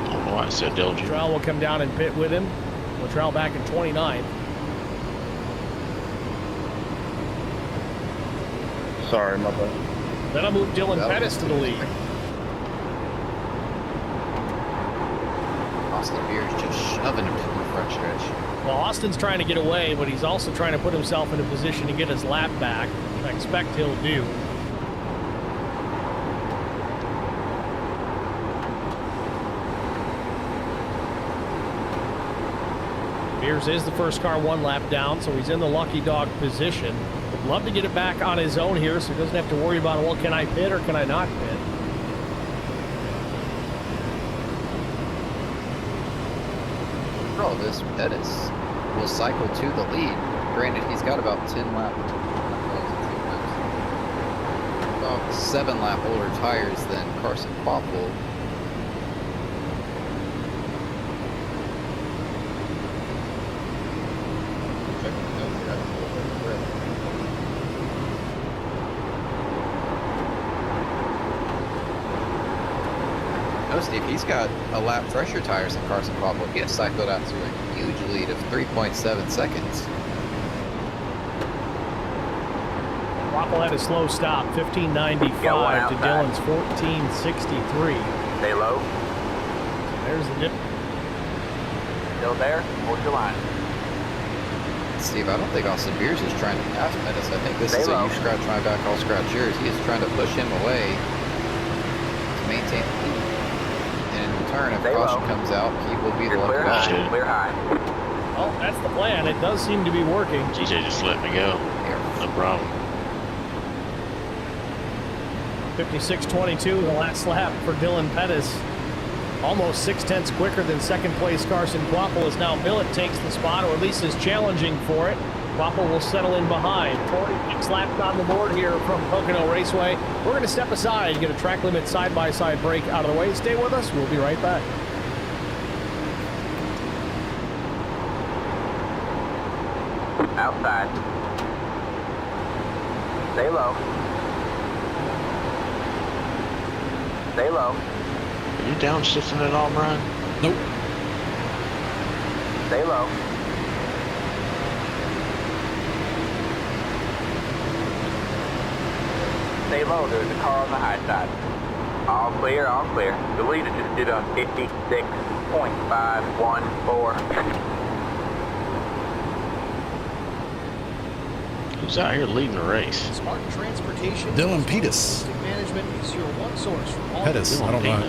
I don't know why I said Dale Jr. Luttrell will come down and pit with him. Luttrell back in 29th. Sorry, my bad. That'll move Dylan Pettis to the lead. Austin Beers just shoving him to the front stretch. Well, Austin's trying to get away, but he's also trying to put himself in a position to get his lap back, which I expect he'll do. Beers is the first car 1 lap down, so he's in the lucky dog position. Would love to get it back on his own here, so he doesn't have to worry about, well, can I pit or can I not pit? For all this, Pettis will cycle to the lead. Granted, he's got about 10 laps. About 7 lap older tires than Carson Popple. No, Steve, he's got a lap fresher tires than Carson Popple. He has cycled out to a huge lead of 3.7 seconds. Popple had a slow stop, 15.95 to Dillon's 14.63. Stay low. There's the dip. Still there? Hold your line. Steve, I don't think Austin Beers is trying to pass Pettis. I think this is a you scratch my back, I'll scratch yours. He is trying to push him away to maintain the lead. And in return, if caution comes out, he will be the lucky guy. Clear high. Oh, that's the plan. It does seem to be working. TJ just let me go. No problem. 56.22, the last lap for Dylan Pettis. Almost 6/10 quicker than second place Carson Quapple. As now Millett takes the spot, or at least is challenging for it. Quapple will settle in behind. 46 laps on the board here from Pocono Raceway. We're going to step aside, get a track limit side-by-side break out of the way. Stay with us. We'll be right back. Outside. Stay low. Stay low. Are you downshifting at all, Brian? Nope. Stay low. Stay low, there's a car on the high side. All clear, all clear. The leader just did a 56.514. Who's out here leading the race? Spartan Transportation. Dylan Pettis. Management is your one source for all Pettis. I don't know.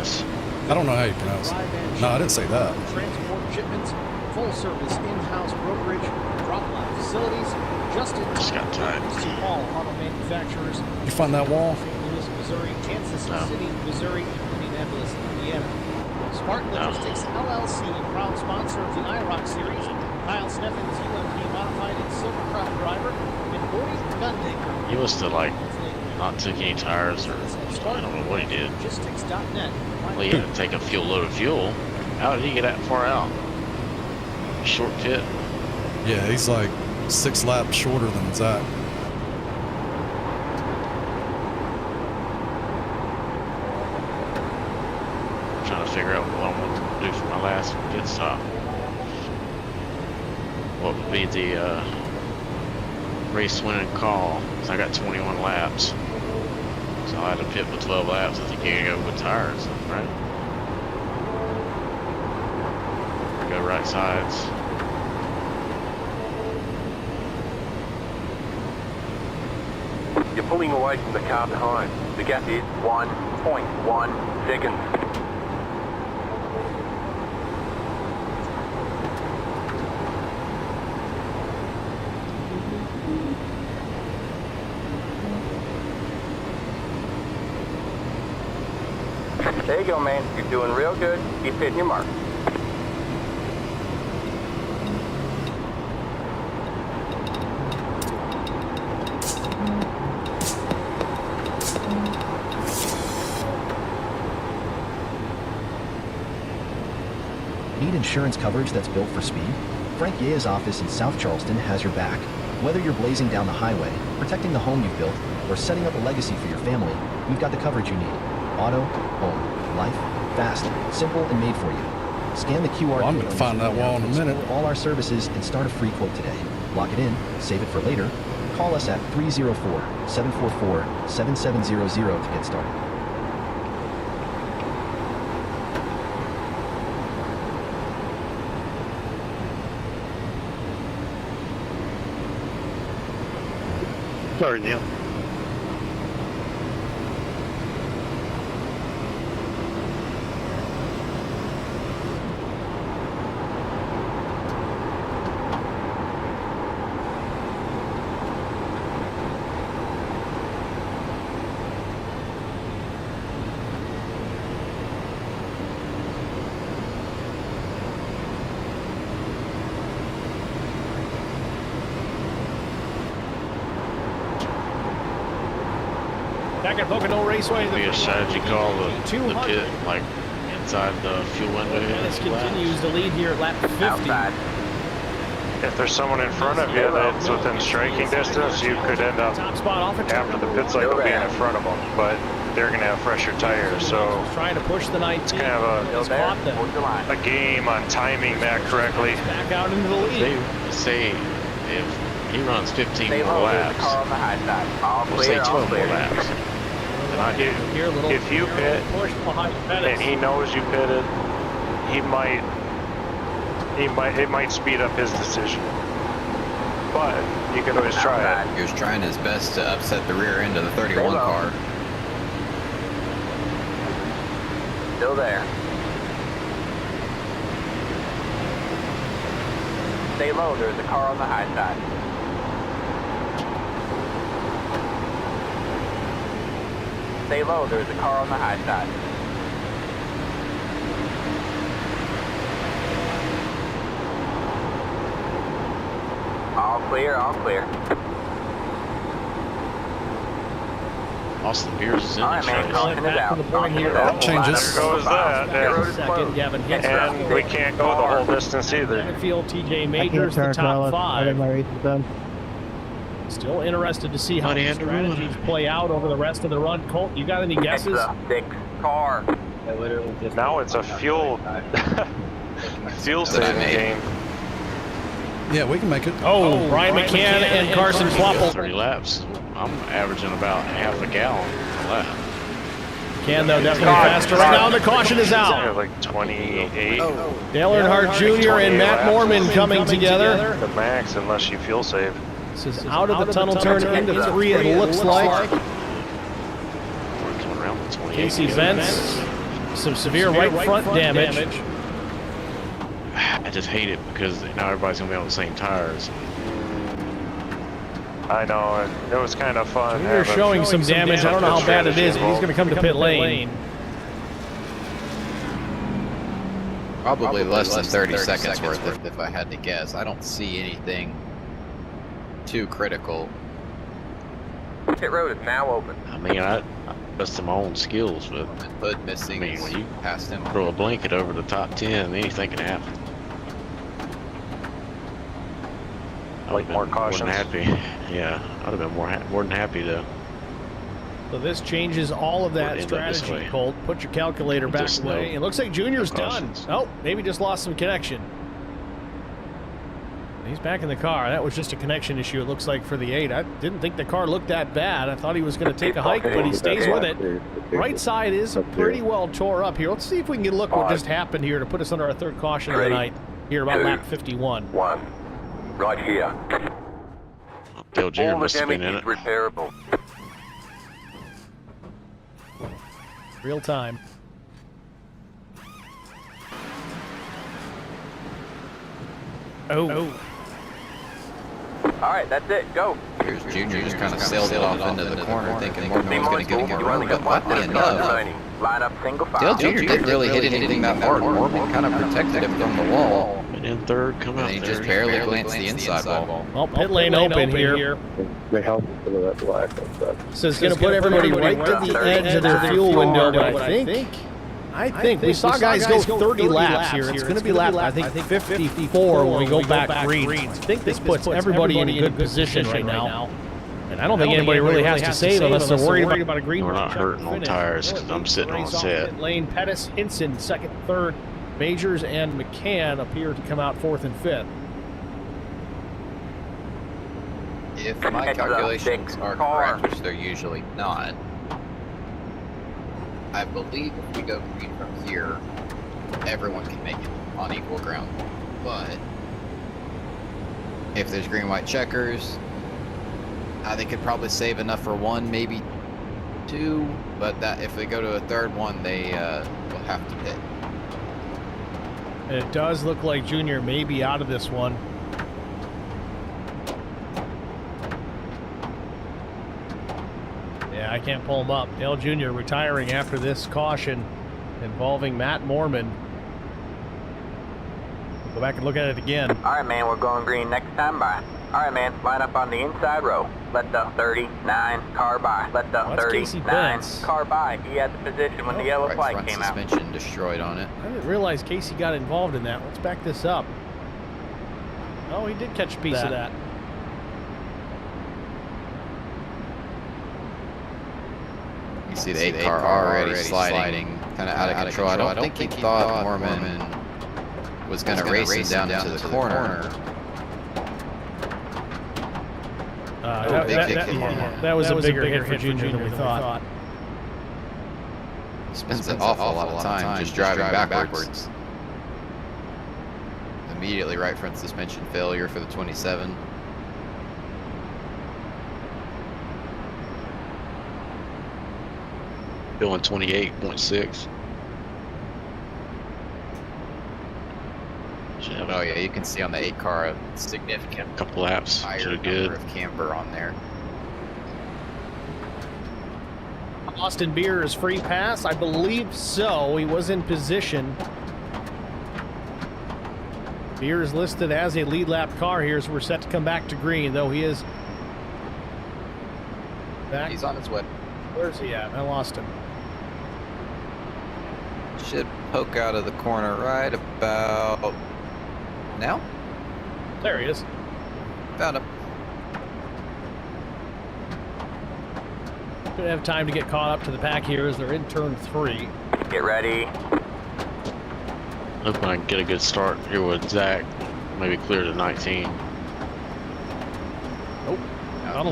I don't know how you pronounce it. No, I didn't say that. Transport shipments, full service in-house brokerage, drop-off facilities, just got time. All auto manufacturers. You find that wall? St. Louis, Missouri, Kansas City, Missouri, and Indianapolis, Indiana. Spartan Logistics LLC, proud sponsor of the IROC series. Kyle Sneffens, UMP modified and Silver Crown driver, and Gordy Gundaker. He must have like not took any tires, or I don't know what he did. Logistics.net. Well, he had to take a full load of fuel. How did he get that far out? Short pit. Yeah, he's like 6 laps shorter than Zach. I'm trying to figure out what I'm going to do for my last pit stop. What would be the race winning call? Because I got 21 laps. So I had to pit with 12 laps. I think you gotta go with tires, right? Go right sides. You're pulling away from the car behind. The gap is 1.1 seconds. There you go, man. You're doing real good. Keep hitting your mark. Need insurance coverage that's built for speed? Frank Yea's office in South Charleston has your back. Whether you're blazing down the highway, protecting the home you've built, or setting up a legacy for your family, we've got the coverage you need. Auto, home, life, fast, simple, and made for you. Scan the QR code. I'm going to find that wall in a minute. All our services and start a free quote today. Lock it in, save it for later. Call us at 304-744-7700 to get started. Sorry, Neil. Back at Pocono Raceway. Be a strategy call the pit, like inside the fuel window. Dennis continues to lead here at lap 50. Outside. If there's someone in front of you that's within striking distance, you could end up Top spot off at after the pit cycle being in front of them, but they're going to have fresher tires, so trying to push the 19. it's kind of a game on timing that correctly. Back out into the lead. They say if he runs 15 more laps, we'll say 12 more laps than I do. If you pit and he knows you pitted, it might speed up his decision. But you can always try it. He was trying his best to upset the rear end of the 31 car. Still there. Stay low, there's a car on the high side. Stay low, there's a car on the high side. All clear, all clear. Austin Beers is in All right, man, the caution is out. Caution is out. Changes. There goes that. Second, Gavin Hicks. And we can't go the whole distance either. Field, TJ Majors, the top 5. Still interested to see how the strategies play out over the rest of the run. Colt, you got any guesses? It's a 6 car. Now it's a fuel saving game. Yeah, we can make it. Oh, Brian McCann and Carson Quapple. 30 laps. I'm averaging about half a gallon a lap. McCann, though, definitely faster. Right now, the caution is out. Like 28. Dale Earnhardt Jr. and Matt Mormon coming together. The max, unless you fuel save. This is out of the tunnel turn into 3, it looks like. We're coming around the 28. Casey Vance, some severe right front damage. I just hate it because now everybody's going to be on the same tires. I know, it was kind of fun. Junior's showing some damage. I don't know how bad it is, but he's going to come to pit lane. Probably less than 30 seconds worth if I had to guess. I don't see anything too critical. Pit road is now open. I mean, I trust my own skills, but Hood missing. I mean, when you passed him, throw a blanket over the top 10, anything can happen. Like more cautions. More than happy. Yeah, I'd have been more than happy though. So this changes all of that strategy, Colt. Put your calculator back away. It looks like Junior's done. Oh, maybe just lost some connection. He's back in the car. That was just a connection issue, it looks like, for the 8. I didn't think the car looked that bad. I thought he was going to take a hike, but he stays with it. Right side is pretty well tore up here. Let's see if we can get a look what just happened here to put us under our 3rd caution of the night here about lap 51. 1. Right here. Dale Jr. All the must have been damage in is it. repairable. Real time. Oh. All right, that's it. Go. Here's Junior just kind of sailed it off into the corner, thinking Morgan was going to get him around, but luckily enough, Line up single Dale file. Jr. didn't really hit anything that hard. Morgan kind of protected him from the wall, And in 3rd, come out and he there. just barely glanced the inside wall. Well, pit lane open here. They help some of that black and stuff. So it's going to put everybody right to the edge of their fuel window, but I think we saw guys go 30 laps here. It's going to be lap, I think, 54 when we go back green. I think this puts everybody in a good position right now. And I don't think anybody really has to save unless they're worried about a green. We're not hurting on tires because I'm sitting on set. Lane Pettis, Hinson, 2nd, 3rd. Majors and McCann appear to come out 4th and 5th. If my calculations are correct, which they're usually not, I believe if we go green from here, everyone can make it on equal ground. But if there's green-white checkers, They could probably save enough for one, maybe two, but that if they go to a third one, they will have to pit. And it does look like Junior may be out of this one. Yeah, I can't pull him up. Dale Jr. retiring after this caution involving Matt Mormon. Go back and look at it again. All right, man, we're going green next time by. All right, man, line up on the inside row. Let the 39 car by. Let the 39 car by. He had the position when the yellow flag came out. Suspension destroyed on it. I didn't realize Casey got involved in that. Let's back this up. Oh, he did catch a piece of that. You see the 8 car already sliding kind of out of control. I don't think he thought Mormon was going to race him down into the corner. That was a bigger hit for Junior than we thought. He spends an awful lot of time just driving backwards. Immediately right front suspension failure for the 27. Doing 28.6. Oh yeah, you can see on the 8 car a significant couple laps. Higher number of camber on there. Austin Beer is free pass, I believe so. He was in position. Beer is listed as a lead lap car here, so we're set to come back to green, though he is back. He's on his way. Where's he at? I lost him. Should poke out of the corner right about now. There he is. Found him. Gonna have time to get caught up to the pack here as they're in turn 3. Get ready. Hope I can get a good start here with Zach. Maybe clear to 19. Nope.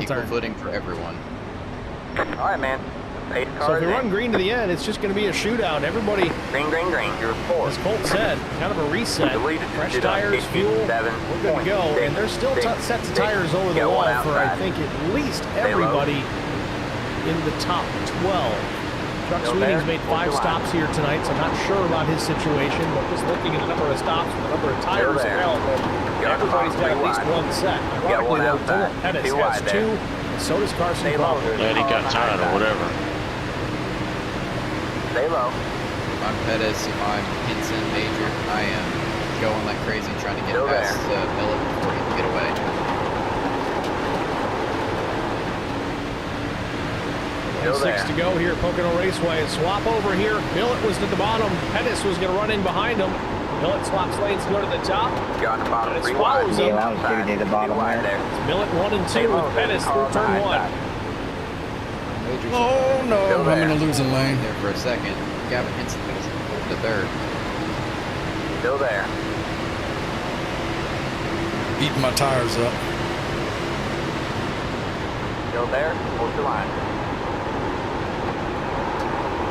Equal footing for everyone. All right, man. So if we run green to the end, it's just going to be a shootout. Everybody, green, you're 4. As Colt said, kind of a reset. Fresh tires, fuel, we're good to go. And there's still sets of tires over the wall for, I think, at least everybody in the top 12. Chuck Sweeney's made 5 stops here tonight, so I'm not sure about his situation, but just looking at the number of stops and the number of tires available, everybody's got at least one set. Ironically, though, Dylan Pettis has 2, and so does Carson Crawford. Glad he got tired or whatever. Stay low. If I'm Pettis, if I'm Hinson, Major, I am going like crazy trying to get past Millet before he can get away. 6 to go here at Pocono Raceway. Swap over here. Millet was at the bottom. Pettis was going to run in behind him. Millet swaps lanes to go to the top. Got the bottom. Pettis follows him. I was giving you the bottom there. It's Millet 1 and 2 with Pettis through turn 1. Oh no, I'm in a losing lane. There for a second. Gavin Hinson goes to third. Still there. Eating my tires up. Still there. Hold the line.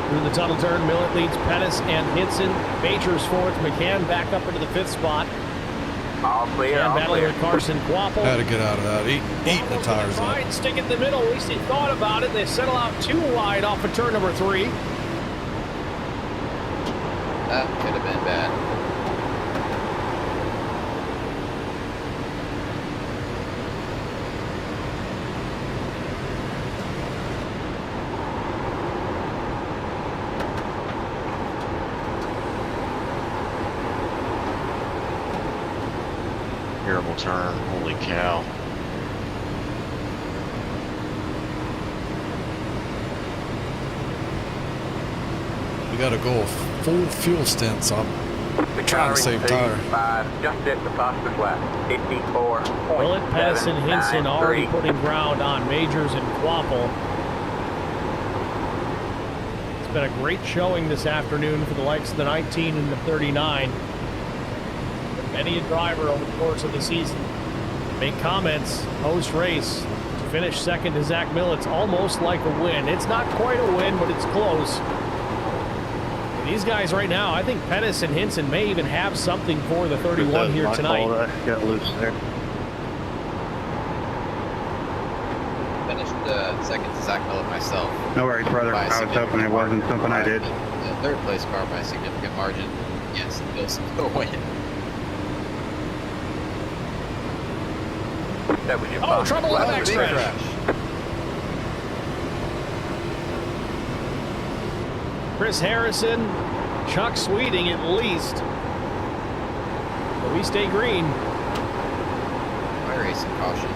Through the tunnel turn, Millet leads Pettis and Hinson. Major's 4th. McCann back up into the 5th spot. All clear. And battling with Carson Quapple. Had to get out of that. Eating the tires up. Stick in the middle. At least he thought about it. They settle out 2 wide off of turn number 3. That could have been bad. Terrible turn. Holy cow. We got to go full fuel stint, so I'm trying to save tire. Just hit the fastest lap. 54. Millet, Pettis, and Hinson already putting ground on Majors and Quapple. It's been a great showing this afternoon for the likes of the 19 and the 39. Many a driver over the course of the season make comments post-race. To finish second to Zach Millet's almost like a win. It's not quite a win, but it's close. These guys right now, I think Pettis and Hinson may even have something for the 31 here tonight. Got loose there. second to Zach Millett myself. No worries, brother. I was hoping it wasn't something I did. The third place car by a significant margin. Yes, Bill's still win. That was your Oh, trouble on the Big backstretch. crash. Chris Harrison, Chuck Sweeting at least. But we stay green. My racing caution.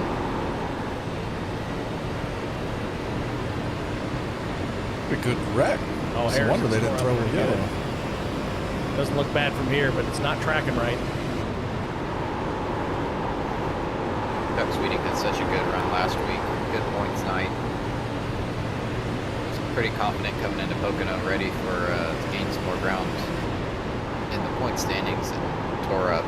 A good wreck. Oh, It's no wonder they didn't throw a yellow. Doesn't look bad from here, but it's not tracking right. Chuck Sweeting had such a good run last week. Good points night. Was pretty confident coming into Pocono, ready for to gain some more ground in the point standings, and tore up.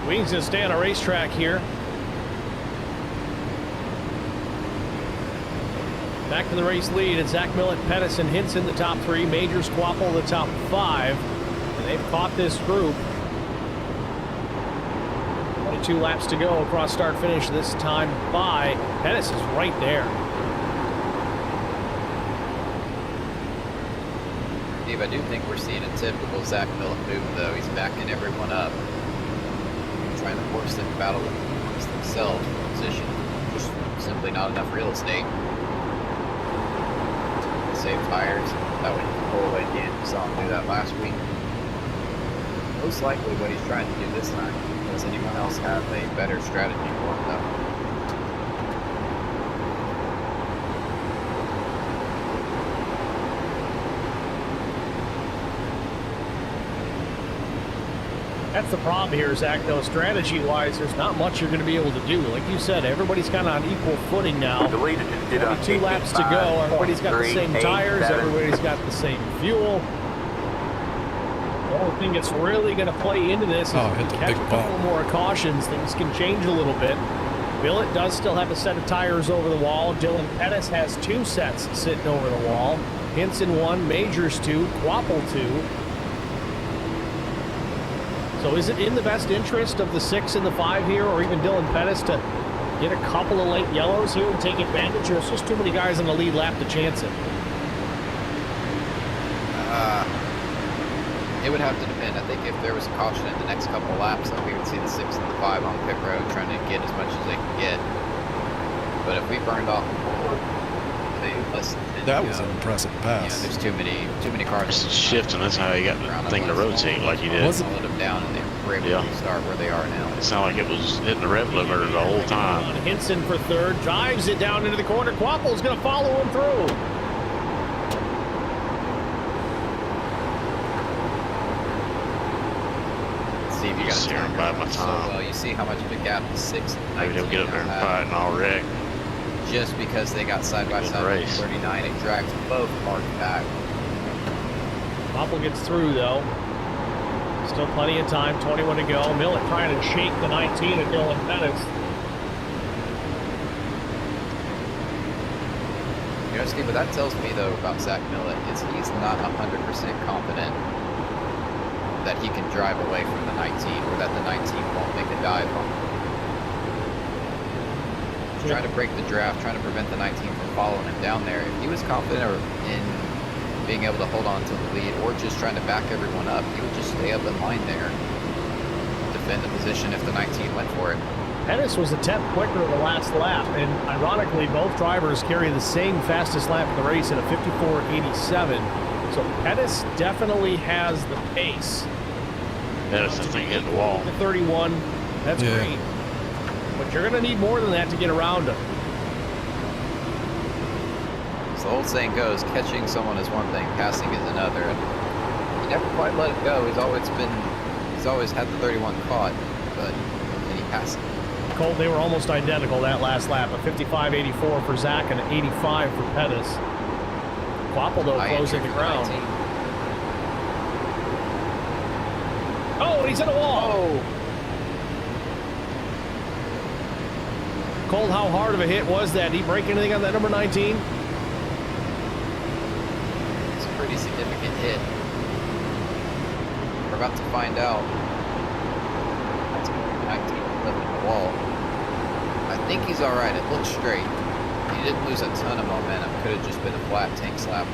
Wings gonna stay on a racetrack here. Back to the race lead. It's Zach Millett, Pettis, and Hinson the top three. Majors, Quapple the top five. And they've caught this group. 22 laps to go across start finish this time by Pettis is right there. Steve, I do think we're seeing a typical Zach Millett move, though. He's backing everyone up, trying to force them to battle amongst themselves for position. Just simply not enough real estate. Save tires. That would pull away again. We saw him do that last week. Most likely what he's trying to do this time. Does anyone else have a better strategy for him, though? That's the problem here, Zach, though. Strategy-wise, there's not much you're going to be able to do. Like you said, everybody's kind of on equal footing now. The leader just did 22 laps to go. Everybody's got the same tires. Everybody's got the same fuel. The only thing that's really going to play into this is if you catch a couple more cautions, things can change a little bit. Millett does still have a set of tires over the wall. Dylan Pettis has 2 sets sitting over the wall. Hinson 1, Majors 2, Quapple 2. So is it in the best interest of the 6 and the 5 here, or even Dylan Pettis, to get a couple of late yellows here and take advantage, or it's just too many guys on the lead lap to chance it? It would have to depend. I think if there was a caution in the next couple of laps, then we would see the 6 and the 5 on pit road trying to get as much as they can get. But if we burned off less than 10 that was an impressive pass. There's too many cars shifting. That's how he got the thing to rotate like he did. Slowed them down, and they were able to start where they are now. It sounded like it was hitting the rev limiter the whole time. Hinson for third, drives it down into the corner. Quapple's going to follow him through. Steve, you got to turn by my time. So well, you see how much of a gap the 6 and Maybe they'll get up there and fight and all wreck. Just because they got side by side with 39, it drags both cars back. Quapple gets through though. Still plenty of time, 21 to go. Millett trying to shake the 19 of Dylan Pettis. You know, Steve, what that tells me though about Zach Millett is he's not 100% confident that he can drive away from the 19, or that the 19 won't make a dive on him. Trying to break the draft, trying to prevent the 19 from following him down there. If he was confident in being able to hold on to the lead, or just trying to back everyone up, he would just stay up in line there, defend the position if the 19 went for it. Pettis was a 10th quicker in the last lap, and ironically, both drivers carry the same fastest lap of the race at a 54.87. So Pettis definitely has the pace. Pettis, I think, hit the wall. The 31, that's great. But you're going to need more than that to get around him. So the old saying goes, catching someone is one thing, passing is another. And he never quite let it go. He's always had the 31 caught, but then he passed it. Cole, they were almost identical that last lap. A 55.84 for Zach and an 85 for Pettis. Quapple, though, closing the ground. Oh, he's in a wall. Oh. Cole, how hard of a hit was that? Did he break anything on that number 19? It's a pretty significant hit. We're about to find out. That's left in the wall. I think he's all right. It looks straight. He didn't lose a ton of momentum. Could have just been a flat tank slap.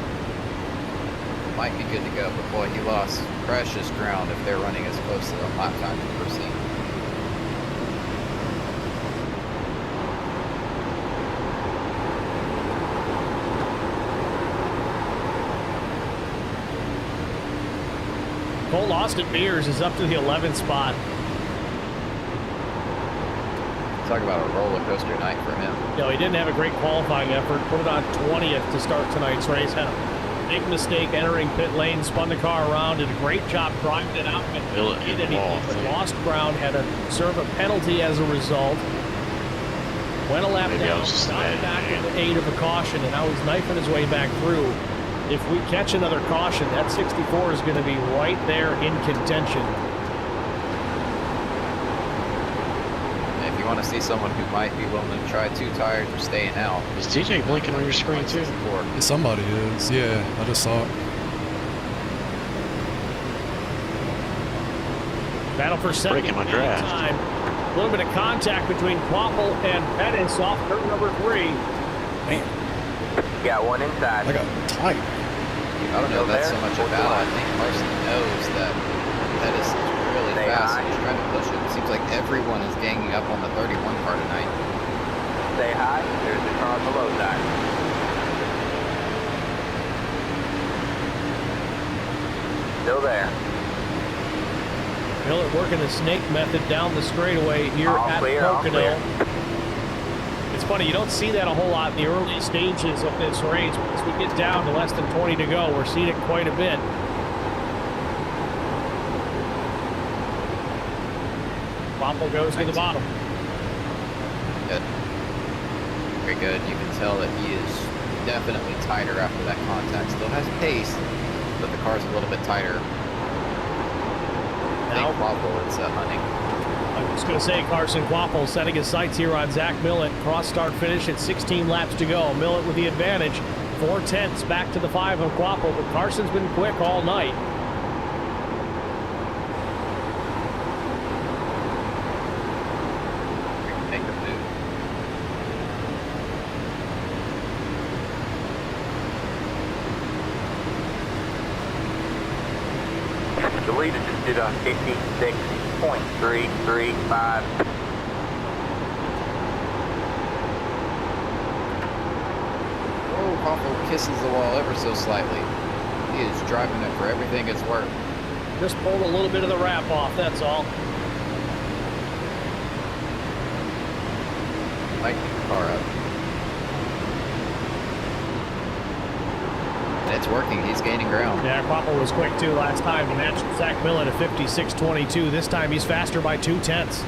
Might be good to go, but boy, he lost precious ground if they're running as close to the lap time as we're seeing. Cole Austin Beers is up to the 11th spot. Talk about a roller coaster night for him. No, he didn't have a great qualifying effort. Put it on 20th to start tonight's race. Had a big mistake entering pit lane, spun the car around, did a great job driving it out. He lost ground, had to serve a penalty as a result. Went a lap down, started back in the 8 of a caution, and now he's knifing his way back through. If we catch another caution, that 64 is going to be right there in contention. If you want to see someone who might be willing to try 2 tires or staying out. Is TJ blinking on your screen too? Somebody is. Yeah, I just saw it. Battle for second. Breaking my draft. Time. A little bit of contact between Quapple and Pettis off turn number 3. Man. Got one inside. I got tight. I don't know if that's so much a battle. I think Carson knows that Pettis is really fast and he's trying to push it. It seems like everyone is ganging up on the 31 car tonight. Stay high. There's the car on the low side. Still there. Miller working the snake method down the straightaway here at Pocono. It's funny, you don't see that a whole lot in the early stages of this race. But as we get down to less than 20 to go, we're seeing it quite a bit. Quapple goes to the bottom. Good. Very good. You can tell that he is definitely tighter after that contact. Still has pace, but the car's a little bit tighter. I think Quapple is hunting. I was going to say Carson Quapple setting his sights here on Zach Millett. Cross start finish at 16 laps to go. Millett with the advantage. 4/10 back to the 5 of Quapple, but Carson's been quick all night. Make the move. The leader just did a 56.335. Oh, Quapple kisses the wall ever so slightly. He is driving it for everything it's worth. Just pulled a little bit of the wrap off, that's all. Lightening the car up. And it's working. He's gaining ground. Yeah, Quapple was quick too last time. He matched Zach Millett at 56.22. This time he's faster by 2/10.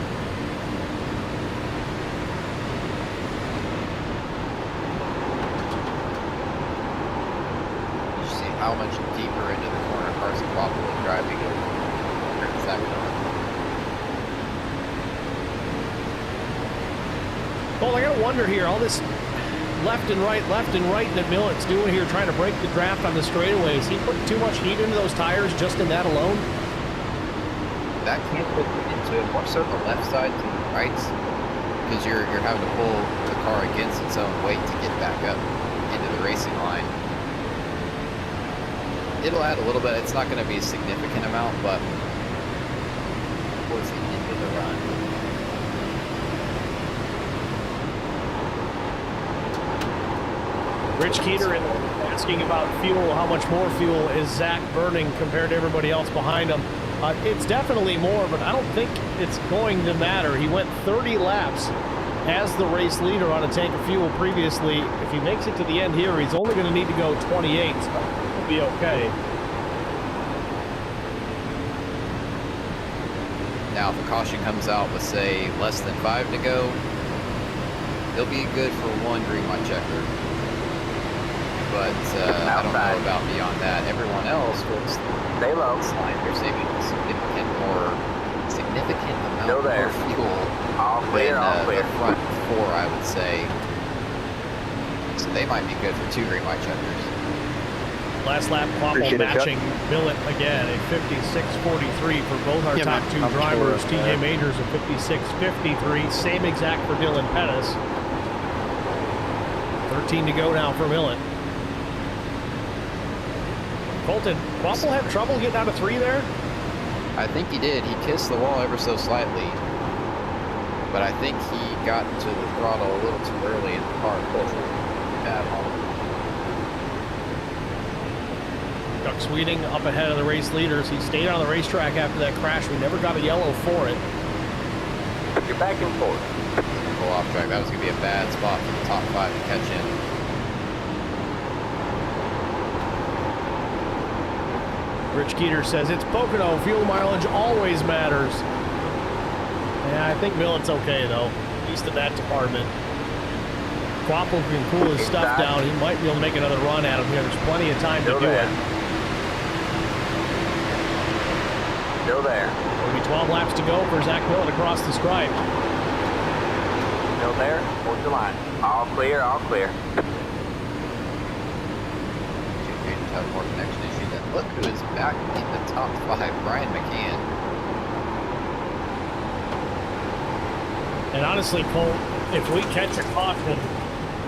You see how much deeper into the corner Carson Quapple is driving it. Zach Millett. Well, I gotta wonder here, all this left and right that Millett's doing here, trying to break the draft on the straightaways. He put too much heat into those tires just in that alone? That can't put into it more so the left side to the right, because you're having to pull the car against its own weight to get back up into the racing line. It'll add a little bit. It's not going to be a significant amount, but towards the end of the run. Rich Keeter asking about fuel. How much more fuel is Zach burning compared to everybody else behind him? It's definitely more, but I don't think it's going to matter. He went 30 laps as the race leader on a tank of fuel previously. If he makes it to the end here, he's only going to need to go 28. He'll be okay. Now, if a caution comes out with, say, less than 5 to go, he'll be good for 1 green light checker. But I don't know about beyond that. Everyone else was stay low. Line. They're saving a significant amount more fuel all clear, than the front 4, I would say. So they might be good for 2 green light checkers. Last lap, Quapple matching Millet again, a 56.43 for both our top two drivers. TJ Majors a 56.53, same exact for Dylan Pettis. 13 to go now for Millet. Colton, Quapple have trouble getting out of 3 there? I think he did. He kissed the wall ever so slightly. But I think he got to the throttle a little too early and the car pushed bad home. Chuck Sweeting up ahead of the race leaders. He stayed on the racetrack after that crash. We never got a yellow for it. You're back and forth. Pull off track. That was going to be a bad spot for the top 5 to catch in. Rich Keeter says it's Pocono. Fuel mileage always matters. Yeah, I think Millet's okay, though. At least in that department. Quapple can cool his stuff down. He might be able to make another run at him here. There's plenty of time to do it. Still there. There'll be 12 laps to go for Zach Millet across the stripe. Still there. Hold the line. All clear, all clear. Have more connection issues. And look who is back in the top 5, Brian McCann. And honestly, Cole, if we catch a caution,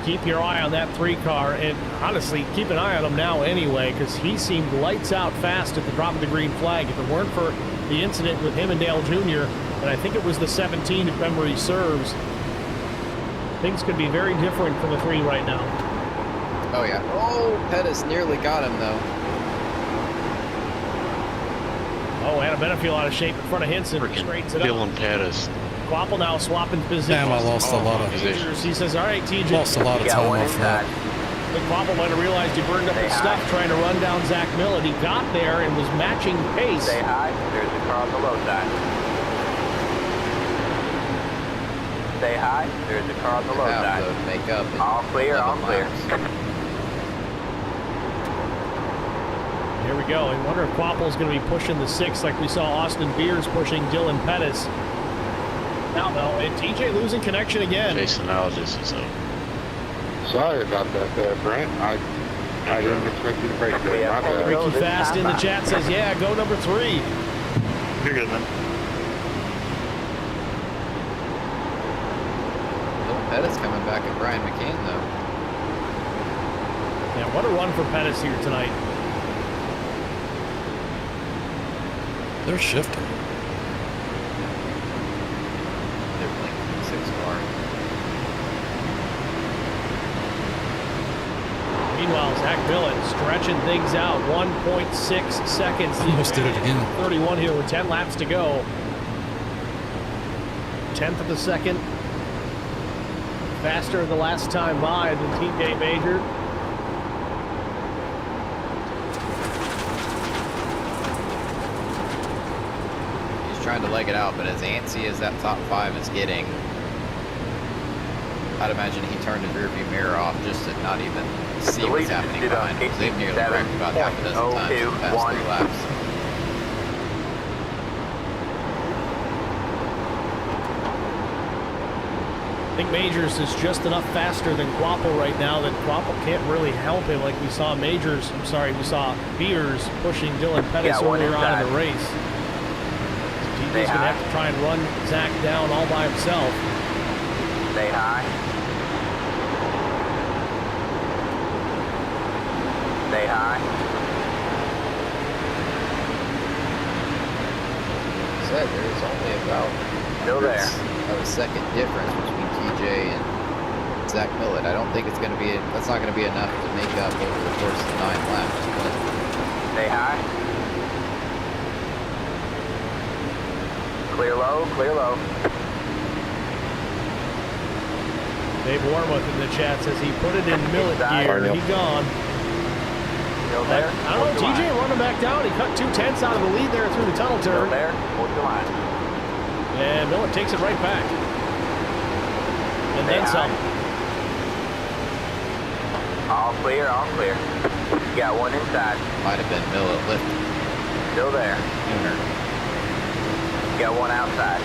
keep your eye on that 3 car, and honestly, keep an eye on him now anyway, because he seemed lights out fast at the drop of the green flag. If it weren't for the incident with him and Dale Jr., and I think it was the 17 if memory serves, things could be very different for the 3 right now. Oh yeah. Oh, Pettis nearly got him though. Oh, Anna Benefield out of shape in front of Hinson. Straightens it up. Dylan Pettis. Quapple now swapping positions. Damn, I lost a lot of positions. He says, all right, TJ. Lost a lot of time off that. But Quapple might have realized he burned up his stuff trying to run down Zach Millet. He got there and was matching pace. Stay high. There's a car on the low side. Stay high. There's a car on the low side. Make up all clear, all clear. Here we go. I wonder if Quapple's going to be pushing the 6 like we saw Austin Beers pushing Dylan Pettis. Now, though, and TJ losing connection again. Jason Algis is up. Sorry about that there, Brent. I didn't expect you to break there. My bad. Ricky Fast in the chat says, yeah, go number 3. You're good, man. Dylan Pettis coming back at Brian McCann, though. Yeah, what a run for Pettis here tonight. They're shifting. They're blinking 6 car. Meanwhile, Zach Millet stretching things out. 1.6 seconds. Almost did it again. 31 here with 10 laps to go. 10th of a second. Faster the last time by than TJ Major. Trying to leg it out, but as antsy as that top 5 is getting, I'd imagine he turned his rearview mirror off just to not even see what's happening behind him. They've nearly wrecked about half a dozen times in the past 3 laps. I think Majors is just enough faster than Quapple right now that Quapple can't really help him like we saw Majors, we saw Beers pushing Dylan Pettis earlier on in the race. He's going to have to try and run Zach down all by himself. Stay high. Stay high. Said there's only about a second difference between TJ and Zach Millet. I don't think it's going to be, that's not going to be enough to make up over the course of 9 laps. But stay high. Clear low, clear low. Dave Warmoth in the chat says he put it in Millet gear. He gone. Still there. I don't know, TJ running back down. He cut 2/10 out of the lead there through the tunnel turn. Still there. Hold the line. And Millet takes it right back. And then some. All clear, all clear. Got one inside. might have been Millet lifting. Still there. Sooner. Got one outside.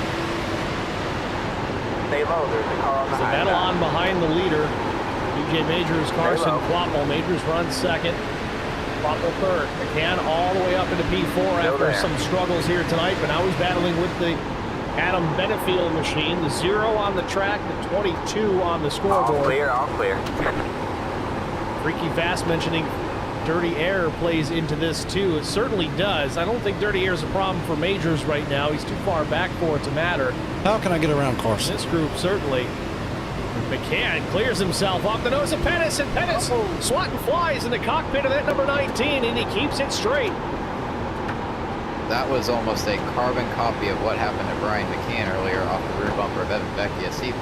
Stay low, there's a car on the high side. Battle on behind the leader. TJ Majors, Carson Quapple. Majors runs second. Waffle third. McCann all the way up into P4 after some struggles here tonight, but now he's battling with the Adam Benefield machine. The 0 on the track, the 22 on the scoreboard. All clear, all clear. Freaky Fast mentioning dirty air plays into this too. It certainly does. I don't think dirty air is a problem for Majors right now. He's too far back for it to matter. How can I get around Carson? This group certainly. McCann clears himself off the nose of Pettis, and Pettis swatting flies in the cockpit of that number 19, and he keeps it straight. That was almost a carbon copy of what happened to Brian McCann earlier off the rear bumper of Evan Becchia. See,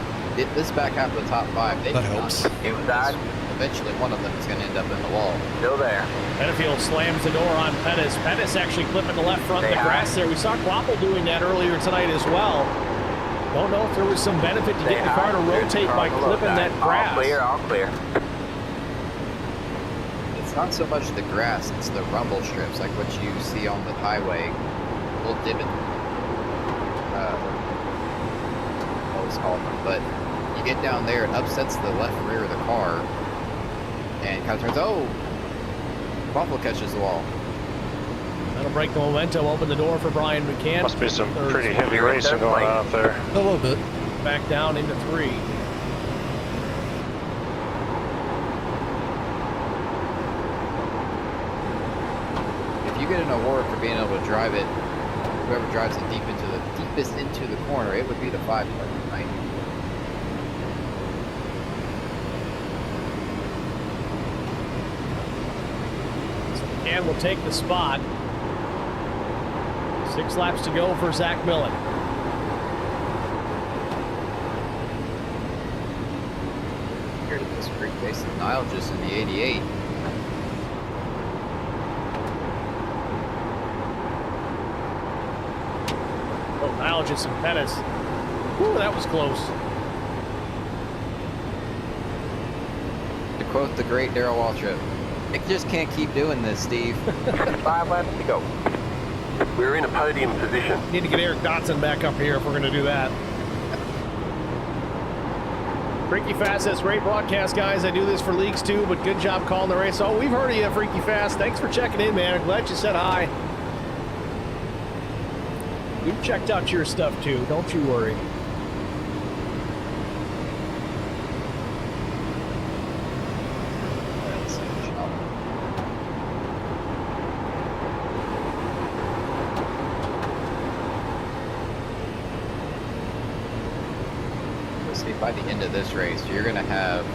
this back half of the top 5, they that helps. Inside. Eventually, one of them is going to end up in the wall. Still there. Benefield slams the door on Pettis. Pettis actually clipping the left front of the grass there. We saw Quapple doing that earlier tonight as well. Don't know if there was some benefit to getting the car to rotate by clipping that grass. All clear, all clear. It's not so much the grass, it's the rumble strips, like what you see on the highway. Little divot. I always call them. But you get down there, it upsets the left rear of the car. And kind of turns, oh! Waffle catches the wall. That'll break the momentum, open the door for Brian McCann. Must be some pretty heavy racing going on up there. A little bit. Back down into 3. If you get an award for being able to drive it, whoever drives it deepest into the corner, it would be the 5 car tonight. And will take the spot. 6 laps to go for Zach Millen. Here to this freak base of Nile just in the 88. Oh, Nile just and Pettis. Ooh, that was close. To quote the great Darrell Waltrip, it just can't keep doing this, Steve. 5 laps to go. We're in a podium position. Need to get Eric Dotson back up here if we're going to do that. Freaky Fast says, great broadcast, guys. I do this for leagues too, but good job calling the race. Oh, we've heard of you, Freaky Fast. Thanks for checking in, man. I'm glad you said hi. We've checked out your stuff too. Don't you worry. By the end of this race, you're going to have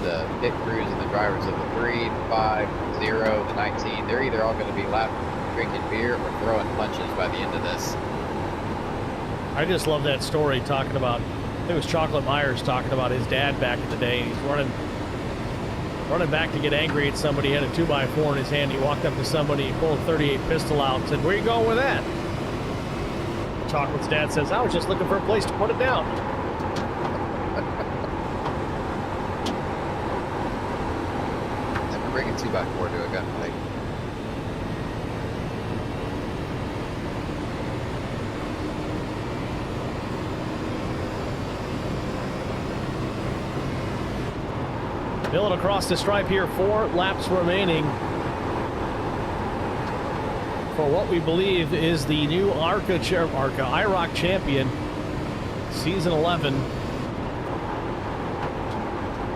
the pit crews and the drivers of the 3, 5, 0, the 19. They're either all going to be lap drinking beer or throwing punches by the end of this. I just love that story talking about, I think it was Chocolate Myers talking about his dad back in the day. He's running back to get angry at somebody. He had a 2x4 in his hand. He walked up to somebody, he pulled a 38 pistol out and said, where are you going with that? Chocolate's dad says, I was just looking for a place to put it down. Never bring a 2x4 to a gunfight. Millen across the stripe here, 4 laps remaining for what we believe is the new IROC champion, season 11.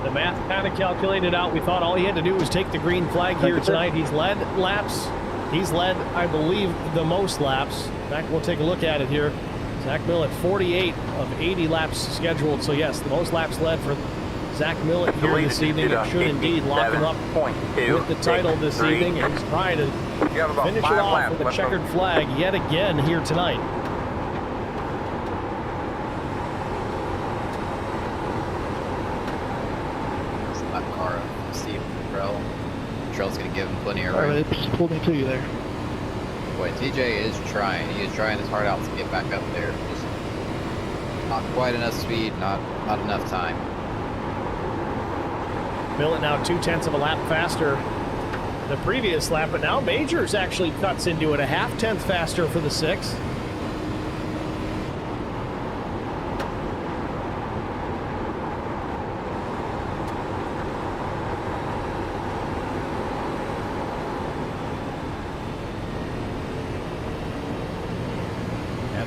The math kind of calculated out. We thought all he had to do was take the green flag here tonight. He's led laps. He's led, I believe, the most laps. In fact, we'll take a look at it here. Zach Millen, 48 of 80 laps scheduled. So yes, the most laps led for Zach Millen here this evening. It should indeed lock him up with the title this evening. And he's trying to finish it off with a checkered flag yet again here tonight. It's not car of Steve Trell. Trell's going to give him plenty of room. Just pulled me to you there. Boy, TJ is trying. He is trying his heart out to get back up there. Just not quite enough speed, not enough time. Millen now 0.2 of a lap faster than the previous lap, but now Majors actually cuts into it a 0.5 tenth faster for the 6.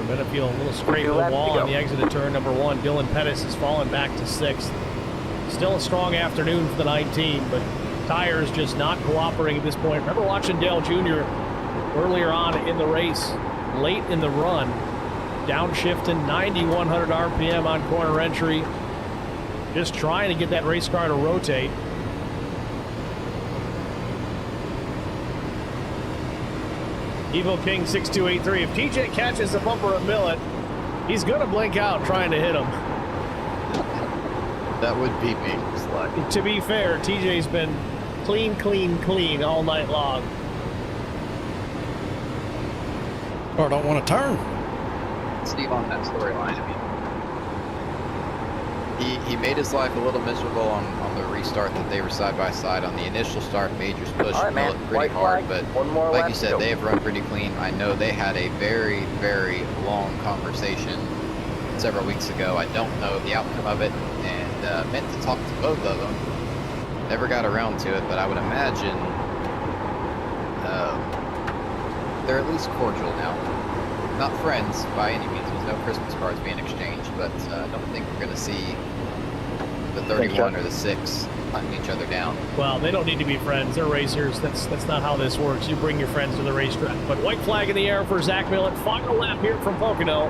Benefield a little straight with a wall on the exit of turn number 1. Dylan Pettis has fallen back to 6th. Still a strong afternoon for the 19, but tires just not cooperating at this point. Remember watching Dale Jr. earlier on in the race, late in the run, downshifting 9,100 RPM on corner entry, just trying to get that race car to rotate. Evo King 6283. If TJ catches a bumper of Millet, he's going to blink out trying to hit him. That would be me. Like. To be fair, TJ's been clean, clean, clean all night long. Or don't want to turn. Steve on that storyline. I mean, he made his life a little miserable on the restart that they were side by side. On the initial start, Majors pushed Millet pretty hard, but like you said, they have run pretty clean. I know they had a very, very long conversation several weeks ago. I don't know the outcome of it, and meant to talk to both of them. Never got around to it, but I would imagine they're at least cordial now. Not friends by any means. There's no Christmas cards being exchanged, but I don't think we're going to see the 31 or the 6 hunting each other down. Well, they don't need to be friends. They're racers. That's not how this works. You bring your friends to the racetrack. But white flag in the air for Zach Millet. Final lap here from Pocono.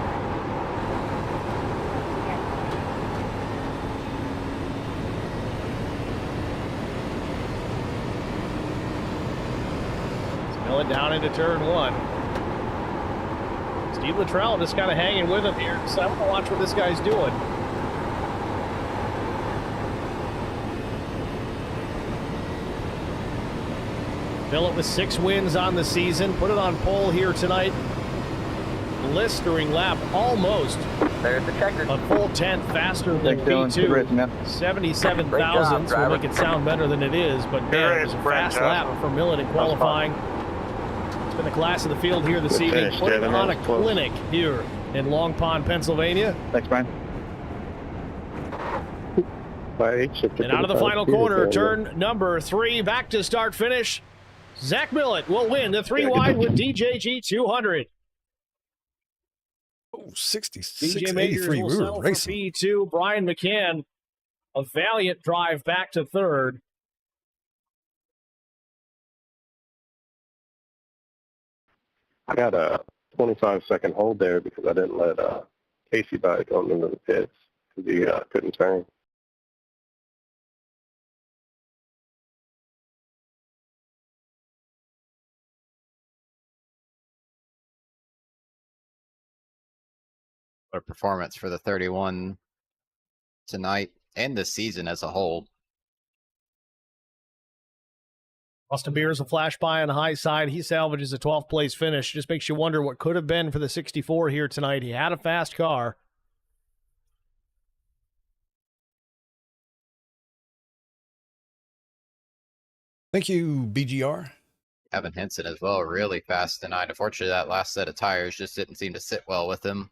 Millet down into turn 1. Steve Luttrell just kind of hanging with him here. So I'm going to watch what this guy's doing. Millet with 6 wins on the season. Put it on pole here tonight. Blistering lap, almost. There's the checker. A full 10th faster than P2. 77 thousandths will make it sound better than it is, but man, it was a fast lap for Millet in qualifying. It's been the class of the field here this evening. Putting on a clinic here in Long Pond, Pennsylvania. Thanks, Brian. And out of the final corner, turn number 3, back to start finish. Zach Millet will win the 3 wide with DJG 200. Oh, 66, DJ Majors 83. will We settle were for racing. P2. Brian McCann, a valiant drive back to 3rd. I got a 25-second hold there because I didn't let Casey back on into the pits because he couldn't turn. What a performance for the 31 tonight and this season as a whole. Austin Beers a flash by on the high side. He salvages a 12th place finish. Just makes you wonder what could have been for the 64 here tonight. He had a fast car. Thank you, BGR. Evan Henson as well, really fast tonight. Unfortunately, that last set of tires just didn't seem to sit well with him.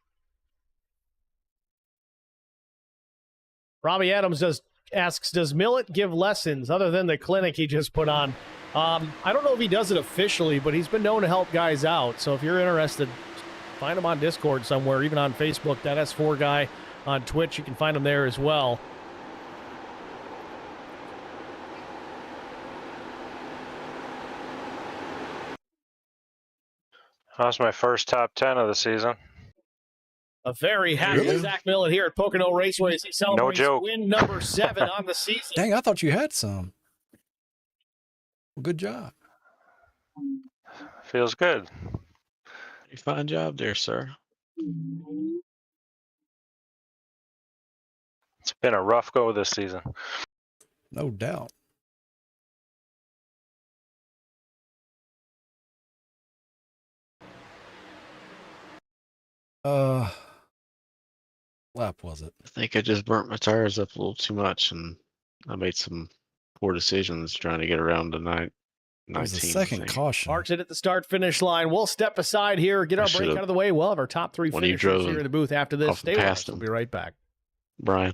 Robbie Adams asks, does Millet give lessons other than the clinic he just put on? I don't know if he does it officially, but he's been known to help guys out. So if you're interested, find him on Discord somewhere, even on Facebook. That S4 guy on Twitch, you can find him there as well. That's my first top 10 of the season. A very happy Zach Millet here at Pocono Raceway as he celebrates win number 7 on the season. Dang, I thought you had some. Well, good job. Feels good. Fine job there, sir. It's been a rough go this season. No doubt. Lap was it? I think I just burnt my tires up a little too much, and I made some poor decisions trying to get around the 19. It was the second caution. Parks it at the start-finish line. We'll step aside here, get our break out of the way. We'll have our top 3 finishers here in the booth after this. Stay with us. We'll be right back. Brian,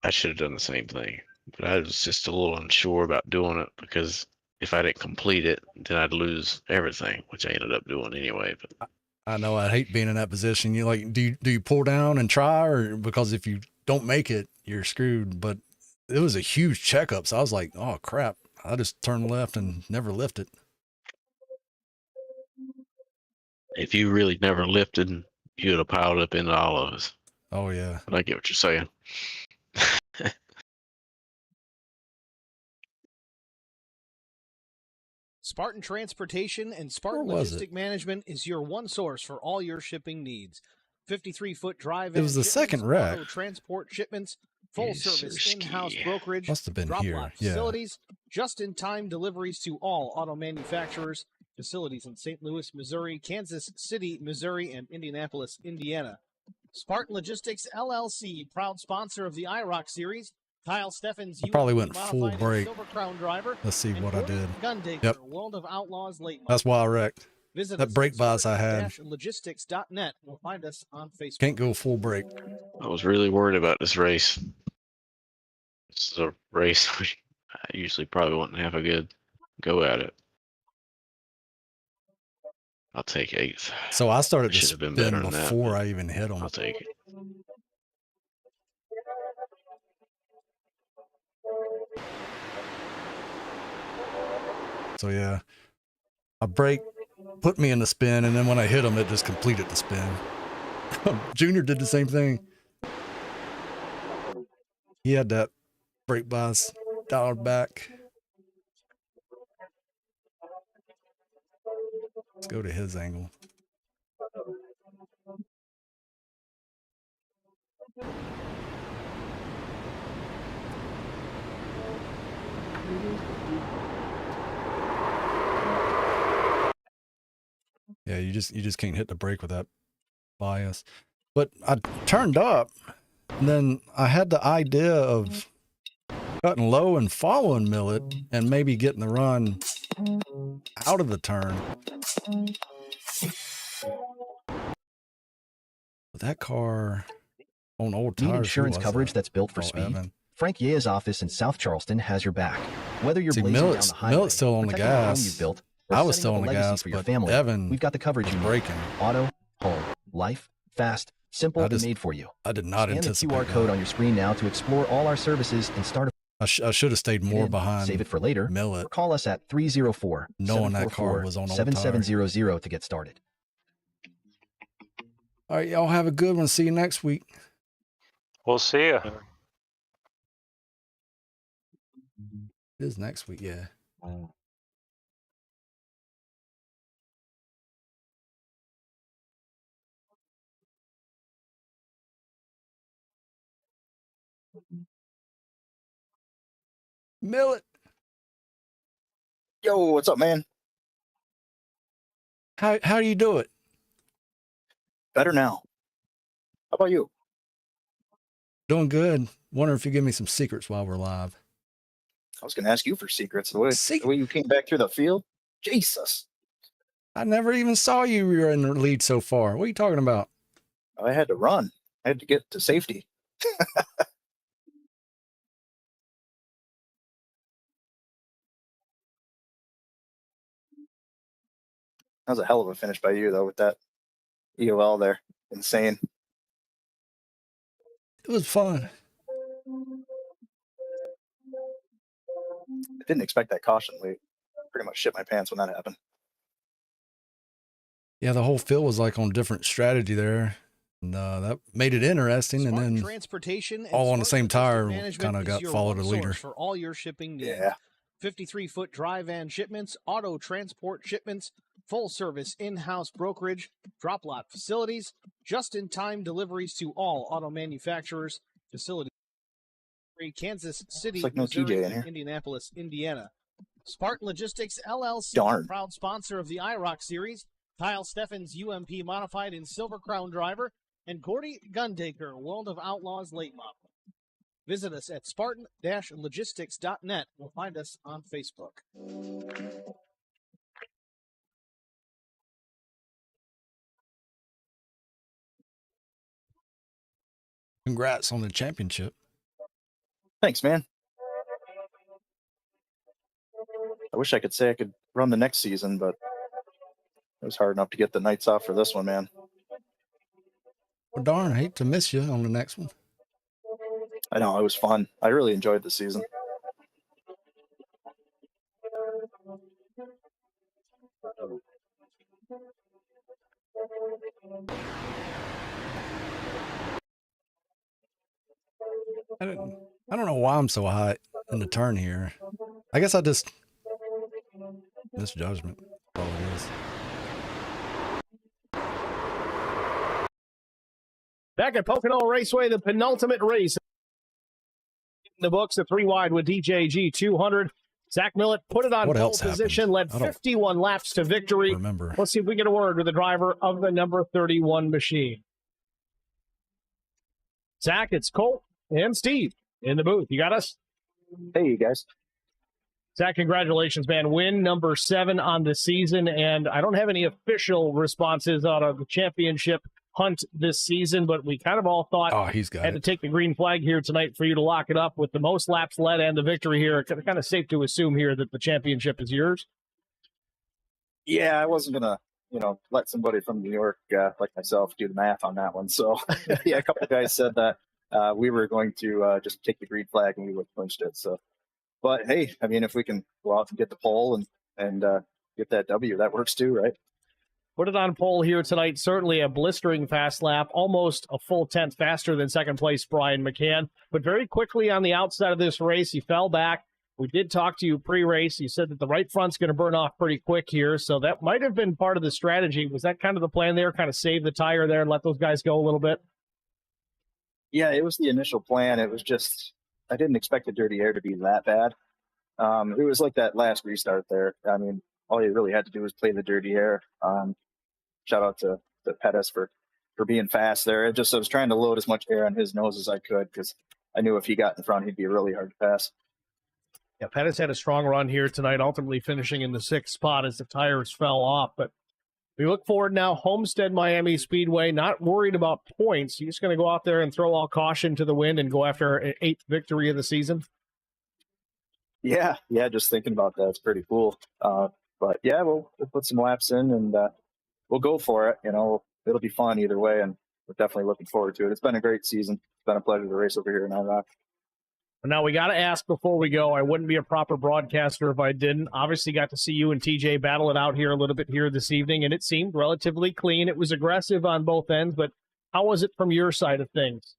I should have done the same thing, but I was just a little unsure about doing it because if I didn't complete it, then I'd lose everything, which I ended up doing anyway. But I know. I hate being in that position. You like, do you pull down and try, or because if you don't make it, you're screwed. But it was a huge checkup, so I was like, oh crap! I just turned left and never lifted. If you really never lifted, you would have piled up into all of us. Oh yeah. But I get what you're saying. Spartan Transportation and Spartan Logistic Management is your one source for all your shipping needs. 53-foot drive. It was the second wreck. Auto transport shipments, full service in-house brokerage, Must have been drop here. lot Yeah. facilities, just-in-time deliveries to all auto manufacturers, facilities in St. Louis, Missouri, Kansas City, Missouri, and Indianapolis, Indiana. Spartan Logistics LLC, proud sponsor of the IROC series. Kyle Steffens, I probably went full brake. Driver, Let's see what I did. Yep. World of Outlaws late That's why I wrecked. Visit that brake bias I had. Logistics.net. Will find us on Facebook. Can't go full brake. I was really worried about this race. This is a race I usually probably wouldn't have a good go at it. I'll take 8th. So I started to Should have been spin better than before that, I even hit them. I'll take it. So yeah, a brake put me in the spin, and then when I hit him, it just completed the spin. Junior did the same thing. He had that brake bias dialed back. Let's go to his angle. Yeah, you just can't hit the brake with that bias. But I turned up, and then I had the idea of cutting low and following Millet and maybe getting the run out of the turn. But that car on old tires. Need insurance coverage that's built for speed? Evan. Frank Yea's office in South Charleston has your back. Whether you're blazing down the highway, Millet's still on the protecting the home gas. you've built, or I was setting still up on a the legacy gas, for your but family, Evan we've got the coverage you need. braking. Auto, home, life, fast, simple, and made for you. I did not Scan anticipate the QR code on your screen now to explore all our services and start. I should have stayed more behind. Save it for later. Millet. Or call us at 304 knowing that car was on old 7700 to get started. All right, y'all have a good one. See you next week. We'll see you. It is next week, yeah. Millet. Yo, what's up, man? How do you do it? Better now. How about you? Doing good. Wonder if you give me some secrets while we're live. I was going to ask you for secrets. The way you came back through the field, Jesus. I never even saw you were in the lead so far. What are you talking about? I had to run. I had to get to safety. That was a hell of a finish by you, though, with that EOL there. Insane. It was fun. I didn't expect that caution late. Pretty much shit my pants when that happened. Yeah, the whole field was like on different strategy there. And that made it interesting. Spartan and then Transportation and all on the same tire Management kind of got your followed one a leader. source for all your shipping needs. Yeah. 53-foot dry van shipments, auto transport shipments, full service in-house brokerage, drop lot facilities, just-in-time deliveries to all auto manufacturers, facilities. Kansas City, like no Missouri, TJ in here. Indianapolis, Indiana. Spartan Logistics LLC, Darn. proud sponsor of the IROC series. Kyle Steffens, UMP modified in Silver Crown driver, and Gordy Gundaker, World of Outlaws late model. Visit us at spartan-logistics.net. We'll find us on Facebook. Congrats on the championship. Thanks, man. I wish I could say I could run the next season, but It was hard enough to get the nights off for this one, man. Well, darn, I hate to miss you on the next one. I know, it was fun. I really enjoyed the season. I don't know why I'm so high in the turn here. I guess I just misjudgment. All it is. Back at Pocono Raceway, the penultimate race in the books, the 3 wide with DJG 200. Zach Millett put it on pole position, led 51 laps to victory. Remember. Let's see if we get a word with the driver of the number 31 machine. Zach, it's Colt and Steve in the booth. You got us? Hey, you guys. Zach, congratulations, man. Win number 7 on the season, and I don't have any official responses out of the championship hunt this season, but we kind of all thought to take the green flag here tonight for you to lock it up with the most laps led and the victory here. Kind of safe to assume here that the championship is yours. Yeah, I wasn't going to, let somebody from New York like myself do the math on that one. So, yeah, a couple of guys said that we were going to just take the green flag and we would have clinched it. So, but hey, I mean, if we can go out and get the pole and get that W, that works too, right? Put it on pole here tonight. Certainly a blistering fast lap, almost a full tenth faster than second place Brian McCann. But very quickly on the outside of this race, he fell back. We did talk to you pre-race. You said that the right front's going to burn off pretty quick here, so that might have been part of the strategy. Was that kind of the plan there, kind of save the tire there and let those guys go a little bit? Yeah, it was the initial plan. It was just, I didn't expect the dirty air to be that bad. It was like that last restart there. I mean, all you really had to do was play the dirty air. Shout out to Pettis for being fast there. I was trying to load as much air on his nose as I could because I knew if he got in front, he'd be really hard to pass. Yeah, Pettis had a strong run here tonight, ultimately finishing in the 6th spot as the tires fell off. But we look forward now, Homestead Miami Speedway, not worried about points. You're just going to go out there and throw all caution to the wind and go after an 8th victory of the season? Yeah, just thinking about that. It's pretty cool. But yeah, we'll put some laps in and we'll go for it. It'll be fun either way, and we're definitely looking forward to it. It's been a great season. It's been a pleasure to race over here in IROC. Now, we got to ask before we go, I wouldn't be a proper broadcaster if I didn't. Obviously got to see you and TJ battle it out here a little bit here this evening, and it seemed relatively clean. It was aggressive on both ends, but how was it from your side of things?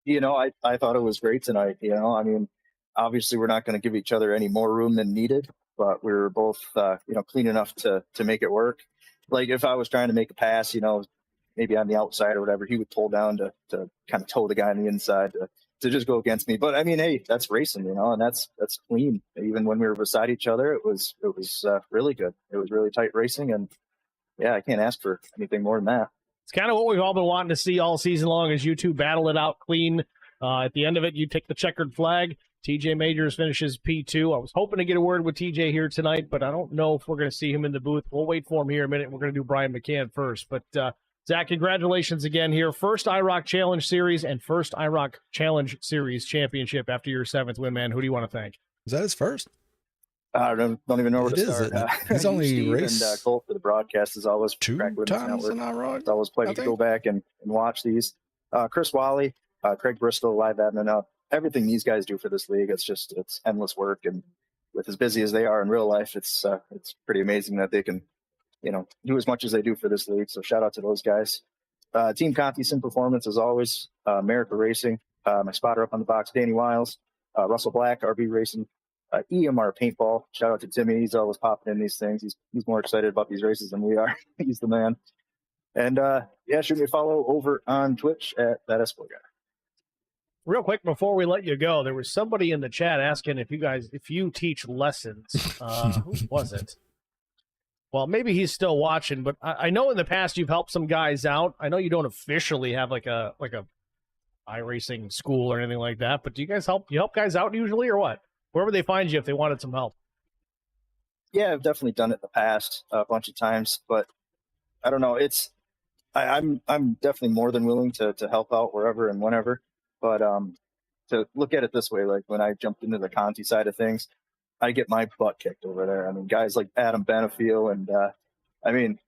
I thought it was great tonight. I mean, obviously we're not going to give each other any more room than needed, but we were both, clean enough to make it work. Like if I was trying to make a pass, maybe on the outside or whatever, he would pull down to kind of toe the guy on the inside to just go against me. But I mean, hey, that's racing, and that's clean. Even when we were beside each other, it was really good. It was really tight racing, and yeah, I can't ask for anything more than that. It's kind of what we've all been wanting to see all season long, as you two battle it out clean. At the end of it, you take the checkered flag. TJ Majors finishes P2. I was hoping to get a word with TJ here tonight, but I don't know if we're going to see him in the booth. We'll wait for him here in a minute. We're going to do Brian McCann first. But Zach, congratulations again here. First IROC Challenge Series and first IROC Challenge Series championship after your 7th win, man. Who do you want to thank? Is that his first? I don't even know where to start. He's only raced and Colt for the broadcast is always 2 times in IROC. It's always a pleasure to go back and watch these. Chris Wally, Craig Bristol, live admin, everything these guys do for this league, it's endless work. And with as busy as they are in real life, it's pretty amazing that they can, do as much as they do for this league. So shout out to those guys. Team Conti Sim Performance, as always, America Racing, my spotter up on the box, Danny Wiles, Russell Black, RB Racing, EMR Paintball. Shout out to Timmy. He's always popping in these things. He's more excited about these races than we are. He's the man. And shoot me a follow over on Twitch at that Espo guy. Real quick before we let you go, there was somebody in the chat asking if you teach lessons. Who was it? Well, maybe he's still watching, but I know in the past you've helped some guys out. I know you don't officially have like a iRacing school or anything like that, but do you guys help guys out usually, or what? Wherever they find you if they wanted some help. Yeah, I've definitely done it in the past a bunch of times, but I don't know. I'm definitely more than willing to help out wherever and whenever. But to look at it this way, like when I jumped into the Conti side of things, I get my butt kicked over there. I mean, guys like Adam Benefiel and I mean,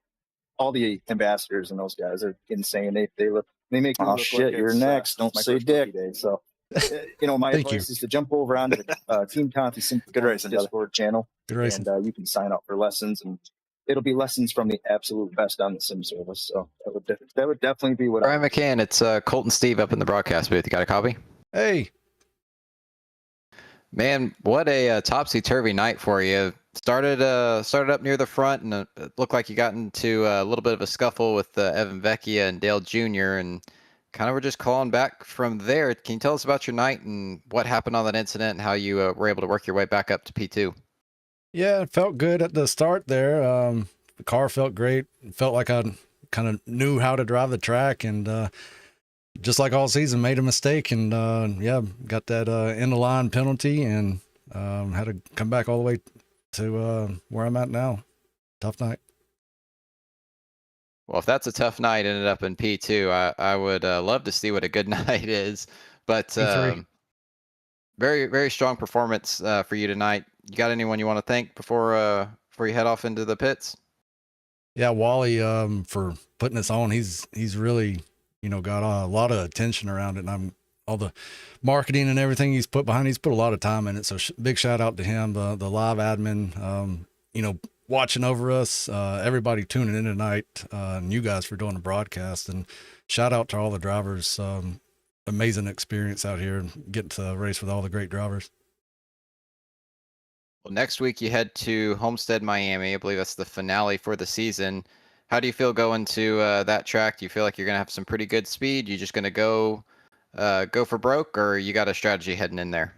all the ambassadors and those guys are insane. They make me look shit. Like you're next. Don't say dick. Day. So, my advice is to jump over onto the Team Conti Discord channel, and you can sign up for lessons, and it'll be lessons from the absolute best on the sim service. So that would definitely be what. Brian McCann, it's Colton Steve up in the broadcast booth. You got a copy? Hey. Man, what a topsy-turvy night for you. Started up near the front, and it looked like you got into a little bit of a scuffle with Evan Vecchia and Dale Jr., and kind of were just calling back from there. Can you tell us about your night and what happened on that incident and how you were able to work your way back up to P2? Yeah, it felt good at the start there. The car felt great. It felt like I kind of knew how to drive the track, and just like all season, made a mistake, and got that end of line penalty, and had to come back all the way to where I'm at now. Tough night. Well, if that's a tough night, ended up in P2, I would love to see what a good night is. But very, very strong performance for you tonight. You got anyone you want to thank before you head off into the pits? Yeah, Wally, for putting this on. He's really, got a lot of attention around it, and all the marketing and everything he's put behind. He's put a lot of time in it. So big shout out to him, the live admin, watching over us, everybody tuning in tonight, and you guys for doing the broadcast, and shout out to all the drivers. Amazing experience out here, getting to race with all the great drivers. Well, next week you head to Homestead, Miami. I believe that's the finale for the season. How do you feel going to that track? Do you feel like you're going to have some pretty good speed? You just going to go for broke, or you got a strategy heading in there?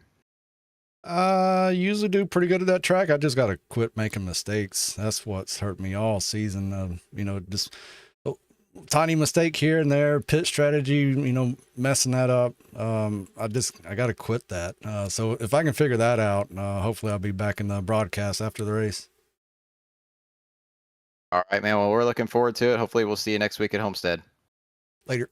I usually do pretty good at that track. I just got to quit making mistakes. That's what's hurt me all season. Just a tiny mistake here and there, pit strategy, messing that up. I got to quit that. So if I can figure that out, hopefully I'll be back in the broadcast after the race. All right, man. Well, we're looking forward to it. Hopefully we'll see you next week at Homestead. Later.